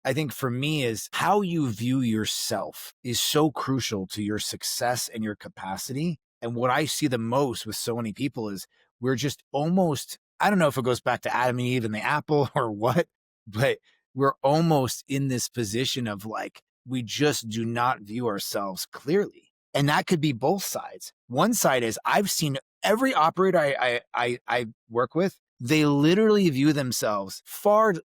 [SPEAKER 2] I think for me is how you view yourself is so crucial to your success and your capacity. And what I see the most with so many people is we're just almost, I don't know if it goes back to Adam and Eve and the apple or what, but we're almost in this position of like, we just do not view ourselves clearly. And that could be both sides. One side is I've seen every operator I work with, they literally view themselves far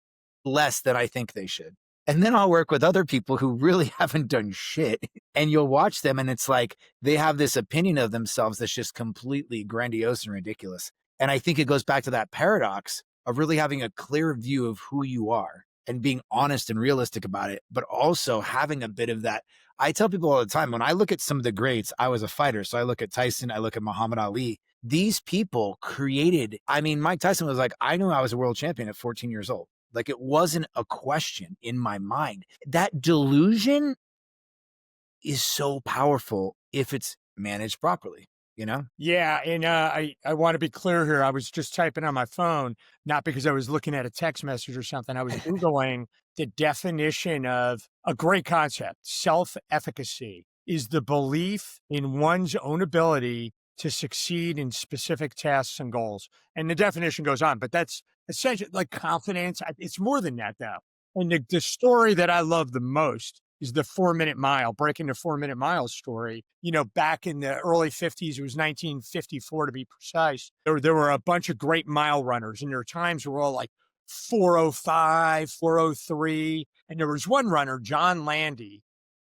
[SPEAKER 2] less than I think they should. And then I'll work with other people who really haven't done shit. And you'll watch them and it's like they have this opinion of themselves that's just completely grandiose and ridiculous. And I think it goes back to that paradox of really having a clear view of who you are and being honest and realistic about it, but also having a bit of that. I tell people all the time, when I look at some of the greats, I was a fighter. So I look at Tyson, I look at Muhammad Ali. These people created, Mike Tyson was like, I knew I was a world champion at 14 years old. Like, it wasn't a question in my mind. That delusion is so powerful if it's managed properly,
[SPEAKER 1] Yeah, and I want to be clear here. I was just typing on my phone, not because I was looking at a text message or something. I was Googling the definition of a great concept. Self-efficacy is the belief in one's own ability to succeed in specific tasks and goals. And the definition goes on, but that's essentially like confidence. It's more than that, though. And the story that I love the most is the 4 Minute Mile, breaking the 4 Minute Mile story. Back in the early 50s, it was 1954 to be precise. There were a bunch of great mile runners, and their times were all like 4:05, 4:03. And there was one runner, John Landy,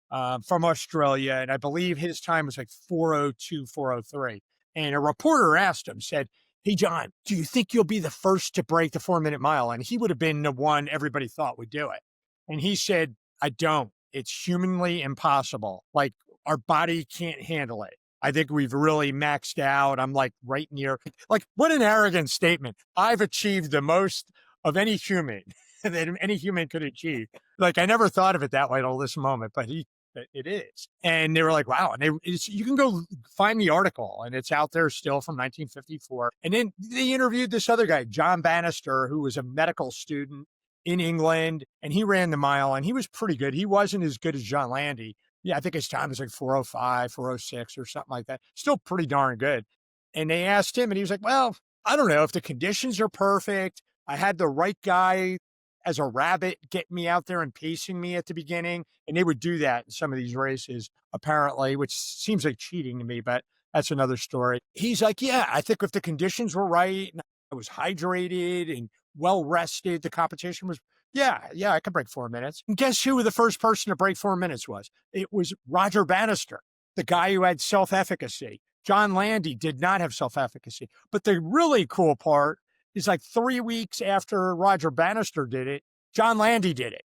[SPEAKER 1] from Australia, and I believe his time was like 4:02, 4:03. And a reporter asked him, said, "Hey, John, do you think you'll be the first to break the 4 Minute Mile?" And he would have been the one everybody thought would do it. And he said, "I don't. It's humanly impossible. Like, our body can't handle it. I think we've really maxed out. I'm like right near, like, what an arrogant statement. I've achieved the most of any human that any human could achieve." Like, I never thought of it that way till this moment, but it is. And they were like, wow. And you can go find the article, and it's out there still from 1954. And then they interviewed this other guy, John Bannister, who was a medical student in England, and he ran the mile, and he was pretty good. He wasn't as good as John Landy. Yeah, I think his time was like 4:05, 4:06 or something like that. Still pretty darn good. And they asked him, and he was like, well, I don't know if the conditions are perfect. I had the right guy as a rabbit getting me out there and pacing me at the beginning. And they would do that in some of these races, apparently, which seems like cheating to me, but that's another story. He's like, yeah, I think if the conditions were right and I was hydrated and well rested, the competition was, yeah, I could break 4 minutes. And guess who the first person to break 4 minutes was? It was Roger Bannister, the guy who had self efficacy. John Landy did not have self efficacy. But the really cool part is like 3 weeks after Roger Bannister did it, John Landy did it.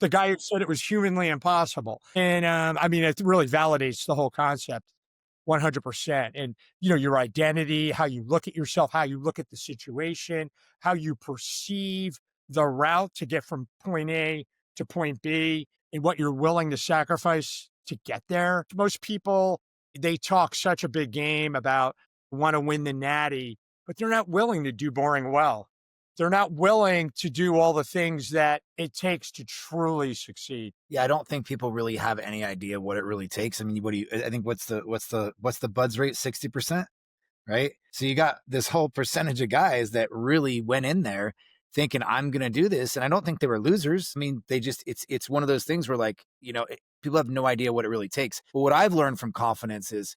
[SPEAKER 1] The guy who said it was humanly impossible. And I mean, it really validates the whole concept 100%. And, your identity, how you look at yourself, how you look at the situation, how you perceive the route to get from point A to point B, and what you're willing to sacrifice to get there. Most people, they talk such a big game about want to win the natty, but they're not willing to do boring well. They're not willing to do all the things that it takes to truly succeed.
[SPEAKER 2] Yeah, I don't think people really have any idea what it really takes. I mean, I think what's the buds rate? 60%, right? So you got this whole percentage of guys that really went in there thinking I'm going to do this. And I don't think they were losers. I mean, it's one of those things where people have no idea what it really takes. But what I've learned from confidence is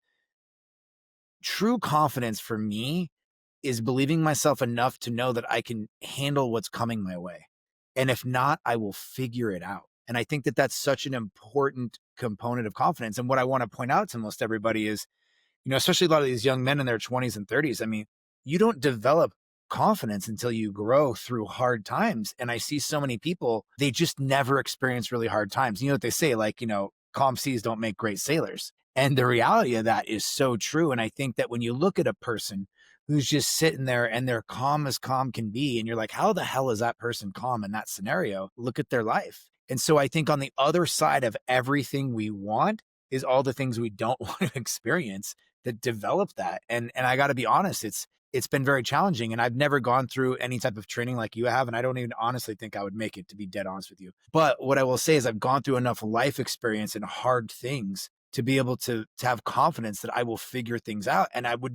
[SPEAKER 2] true confidence for me is believing myself enough to know that I can handle what's coming my way. And if not, I will figure it out. And I think that that's such an important component of confidence. And what I want to point out to most everybody is, especially a lot of these young men in their 20s and 30s, I mean, you don't develop confidence until you grow through hard times. And I see so many people, they just never experience really hard times. You know what they say, calm seas don't make great sailors. And the reality of that is so true. And I think that when you look at a person who's just sitting there and they're calm as calm can be, and you're like, how the hell is that person calm in that scenario? Look at their life. And so I think on the other side of everything we want is all the things we don't want to experience that develop that. And I got to be honest, it's been very challenging, and I've never gone through any type of training like you have. And I don't even honestly think I would make it, to be dead honest with you. But what I will say is I've gone through enough life experience and hard things to be able to have confidence that I will figure things out. And I would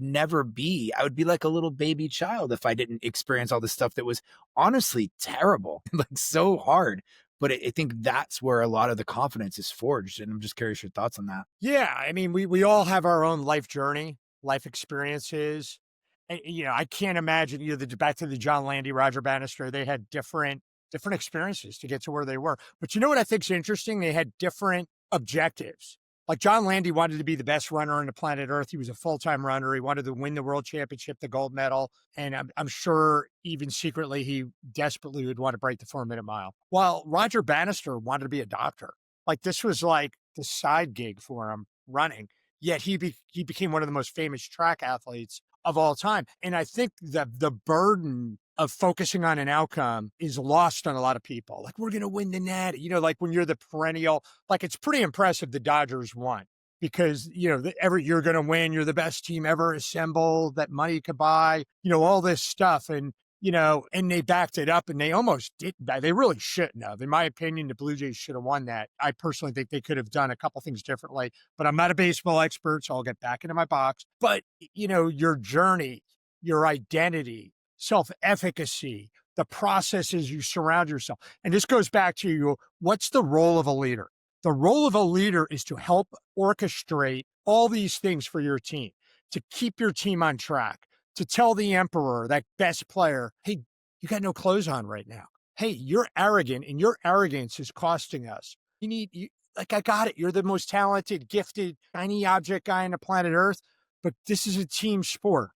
[SPEAKER 2] be like a little baby child if I didn't experience all this stuff that was honestly terrible, like so hard. But I think that's where a lot of the confidence is forged. And I'm just curious your thoughts on that.
[SPEAKER 1] Yeah. I mean, we all have our own life journey, life experiences. And, I can't imagine, back to the John Landy, Roger Bannister, they had different experiences to get to where they were. But you know what I think is interesting? They had different objectives. Like John Landy wanted to be the best runner on the planet Earth. He was a full-time runner. He wanted to win the world championship, the gold medal. And I'm sure even secretly he desperately would want to break the 4-minute mile. While Roger Bannister wanted to be a doctor. Like this was like the side gig for him, running. Yet he became one of the most famous track athletes of all time. And I think that the burden of focusing on an outcome is lost on a lot of people. Like, we're going to win the net. Like when you're the perennial, like it's pretty impressive the Dodgers won because, you're going to win. You're the best team ever assembled that money could buy, all this stuff. And they backed it up and they almost did that. They really shouldn't have. In my opinion, the Blue Jays should have won that. I personally think they could have done a couple things differently, but I'm not a baseball expert, so I'll get back into my box. But, your journey, your identity, self-efficacy, the processes you surround yourself. And this goes back to what's the role of a leader? The role of a leader is to help orchestrate all these things for your team, to keep your team on track, to tell the emperor, that best player, hey, you got no clothes on right now. Hey, you're arrogant and your arrogance is costing us. I got it. You're the most talented, gifted, shiny object guy on the planet Earth, but this is a team sport.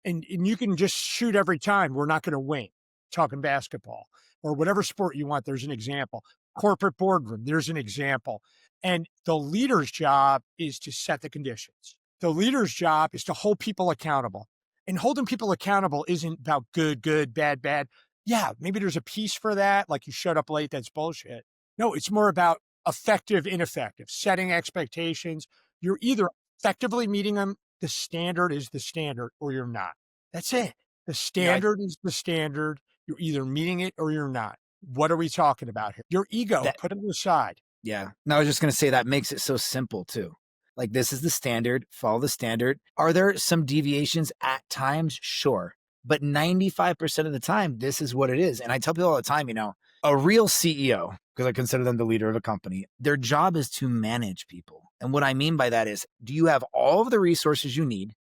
[SPEAKER 1] And you can just shoot every time. We're not going to win. Talking basketball or whatever sport you want. There's an example. Corporate boardroom. There's an example. And the leader's job is to set the conditions. The leader's job is to hold people accountable. And holding people accountable isn't about good, bad. Yeah, maybe there's a piece for that. Like you showed up late. That's bullshit. No, it's more about effective, ineffective, setting expectations. You're either effectively meeting them. The standard is the standard or you're not. That's it. The standard is the standard. You're either meeting it or you're not. What are we talking about here? Your ego, put it aside.
[SPEAKER 2] Yeah. No, I was just going to say that makes it so simple too. Like, this is the standard, follow the standard. Are there some deviations at times? Sure. But 95% of the time, this is what it is. And I tell people all the time, a real CEO, because I consider them the leader of a company, their job is to manage people. And what I mean by that is, do you have all of the resources you need?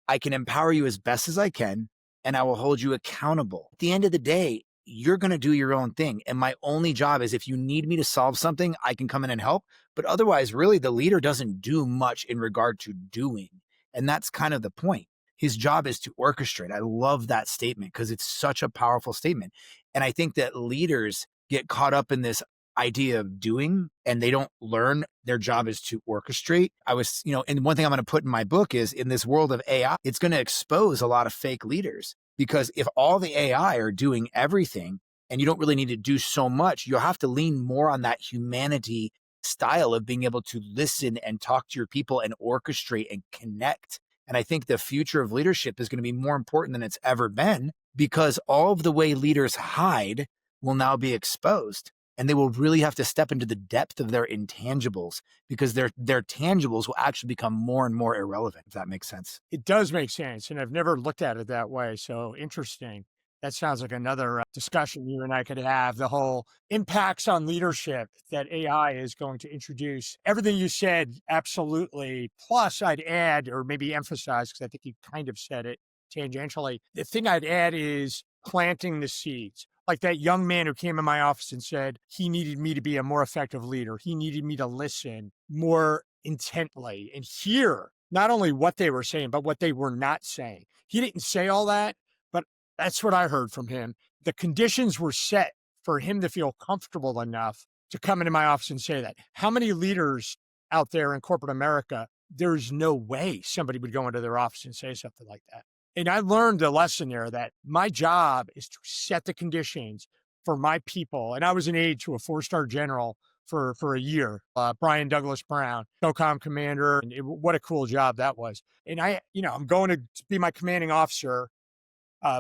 [SPEAKER 2] I can empower you as best as I can, and I will hold you accountable. At the end of the day, you're going to do your own thing. And my only job is, if you need me to solve something, I can come in and help. But otherwise, really, the leader doesn't do much in regard to doing. And that's kind of the point. His job is to orchestrate. I love that statement because it's such a powerful statement. And I think that leaders get caught up in this idea of doing, and they don't learn their job is to orchestrate. And one thing I'm going to put in my book is, in this world of AI, it's going to expose a lot of fake leaders, because if all the AI are doing everything and you don't really need to do so much, you'll have to lean more on that humanity style of being able to listen and talk to your people and orchestrate and connect. And I think the future of leadership is going to be more important than it's ever been, because all of the way leaders hide will now be exposed. And they will really have to step into the depth of their intangibles, because their tangibles will actually become more and more irrelevant, if that makes sense.
[SPEAKER 1] It does make sense, and I've never looked at it that way, so interesting. That sounds like another discussion you and I could have, the whole impacts on leadership that AI is going to introduce. Everything you said, absolutely. Plus, I'd add, or maybe emphasize, because I think you kind of said it tangentially, the thing I'd add is planting the seeds. Like that young man who came in my office and said he needed me to be a more effective leader. He needed me to listen more intently and hear not only what they were saying, but what they were not saying. He didn't say all that, but that's what I heard from him. The conditions were set for him to feel comfortable enough to come into my office and say that. How many leaders out there in corporate America, there's no way somebody would go into their office and say something like that. And I learned a lesson there that my job is to set the conditions for my people. And I was an aide to a 4-star general for a year, Brian Douglas Brown, SOCOM commander. And what a cool job that was. And I'm going to be my commanding officer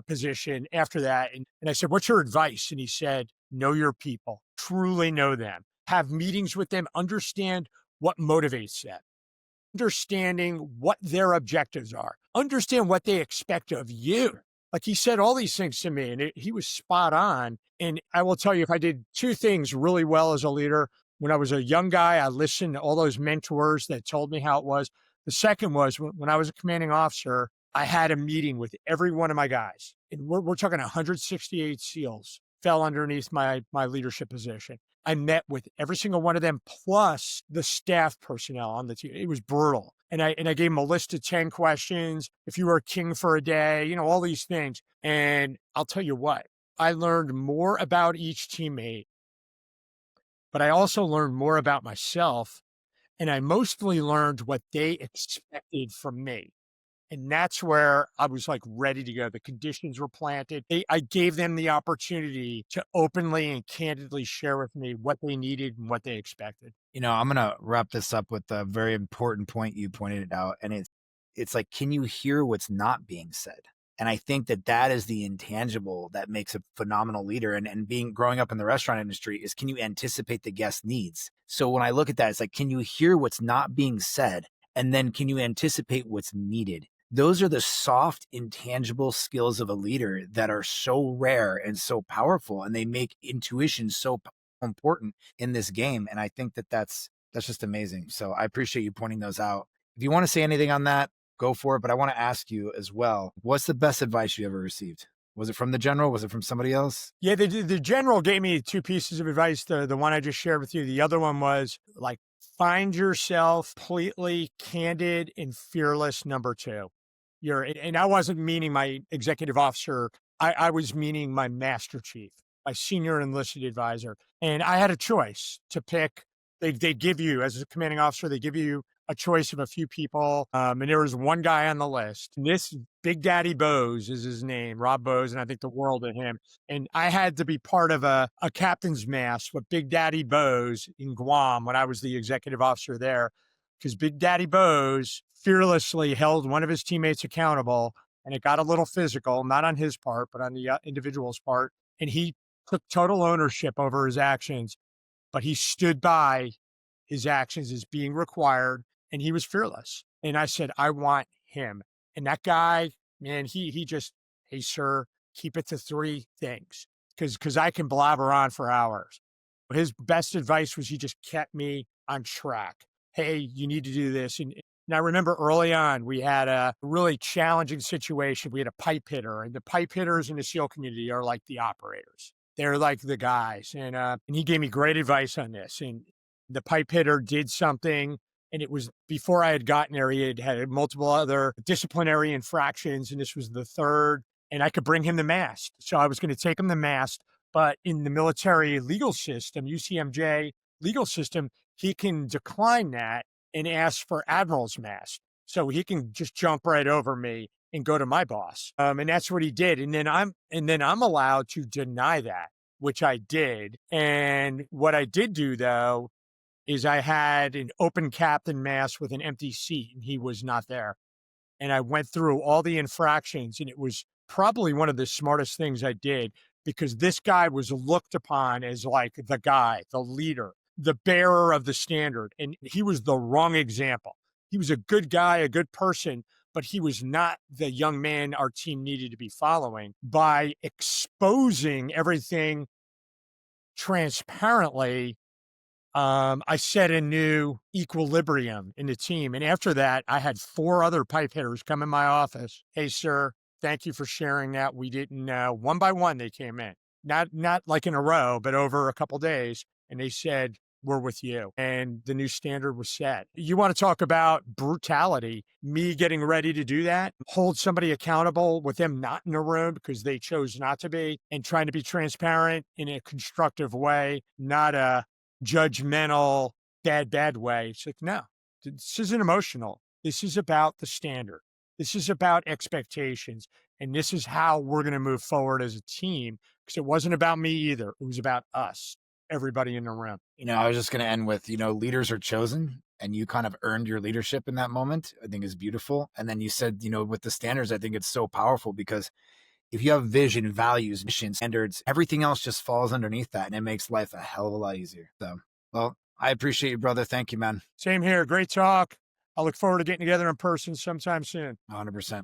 [SPEAKER 1] position after that. And I said, what's your advice? And he said, know your people, truly know them, have meetings with them, understand what motivates them, understanding what their objectives are, understand what they expect of you. Like, he said all these things to me, and he was spot on. And I will tell you, if I did 2 things really well as a leader, when I was a young guy, I listened to all those mentors that told me how it was. The second was when I was a commanding officer, I had a meeting with every one of my guys. And we're talking 168 SEALs fell underneath my leadership position. I met with every single one of them, plus the staff personnel on the team. It was brutal. And I gave them a list of 10 questions. If you were a king for a day, all these things. And I'll tell you what, I learned more about each teammate, but I also learned more about myself. And I mostly learned what they expected from me. And that's where I was like ready to go. The conditions were planted. I gave them the opportunity to openly and candidly share with me what they needed and what they expected.
[SPEAKER 2] I'm going to wrap this up with a very important point you pointed out. And it's like, can you hear what's not being said? And I think that is the intangible that makes a phenomenal leader. And growing up in the restaurant industry is, can you anticipate the guest needs? So when I look at that, it's like, can you hear what's not being said? And then can you anticipate what's needed? Those are the soft, intangible skills of a leader that are so rare and so powerful, and they make intuition so important in this game. And I think that's just amazing. So I appreciate you pointing those out. If you want to say anything on that, go for it. But I want to ask you as well, what's the best advice you ever received? Was it from the general? Was it from somebody else?
[SPEAKER 1] Yeah, the general gave me 2 pieces of advice. The one I just shared with you. The other one was like, find yourself completely candid and fearless, number 2. And I wasn't meaning my executive officer. I was meaning my master chief, my senior enlisted advisor. And I had a choice to pick. They give you, as a commanding officer, they give you a choice of a few people. And there was one guy on the list. And this Big Daddy Bose is his name, Rob Bose, and I think the world of him. And I had to be part of a captain's mass with Big Daddy Bose in Guam when I was the executive officer there, because Big Daddy Bose fearlessly held one of his teammates accountable, and it got a little physical, not on his part, but on the individual's part. And he took total ownership over his actions, but he stood by his actions as being required. and he was fearless. And I said, I want him. And that guy, man, he just, hey, sir, keep it to three things because I can blabber on for hours. But his best advice was he just kept me on track. Hey, you need to do this. And I remember early on, we had a really challenging situation. We had a pipe hitter, and the pipe hitters in the SEAL community are like the operators. They're like the guys. And he gave me great advice on this. And the pipe hitter did something, and it was before I had gotten there. He had multiple other disciplinary infractions, and this was the third. And I could bring him the mast. So I was going to take him the mast. But in the military legal system, UCMJ legal system, he can decline that and ask for admiral's mast. So he can just jump right over me and go to my boss. And that's what he did. And then I'm allowed to deny that, which I did. And what I did do though is I had an open captain mast with an empty seat, and he was not there. And I went through all the infractions, and it was probably one of the smartest things I did because this guy was looked upon as like the guy, the leader, the bearer of the standard. And he was the wrong example. He was a good guy, a good person, but he was not the young man our team needed to be following. By exposing everything transparently, I set a new equilibrium in the team. And after that, I had 4 other pipe hitters come in my office. Hey, sir, thank you for sharing that. We didn't one by one they came in. Not like in a row, but over a couple days. And they said, we're with you. And the new standard was set. You want to talk about brutality, me getting ready to do that, hold somebody accountable with them not in the room because they chose not to be, and trying to be transparent in a constructive way, not a judgmental, bad way. It's like, no, this isn't emotional. This is about the standard. This is about expectations. And this is how we're going to move forward as a team because it wasn't about me either. It was about us, everybody in the room.
[SPEAKER 2] I was just going to end with, leaders are chosen, and you kind of earned your leadership in that moment. I think is beautiful. And then you said, with the standards, I think it's so powerful because if you have vision, values, mission, standards, everything else just falls underneath that, and it makes life a hell of a lot easier. So, well, I appreciate you, brother. Thank you, man.
[SPEAKER 1] Same here. Great talk. I look forward to getting together in person sometime soon.
[SPEAKER 2] 100%.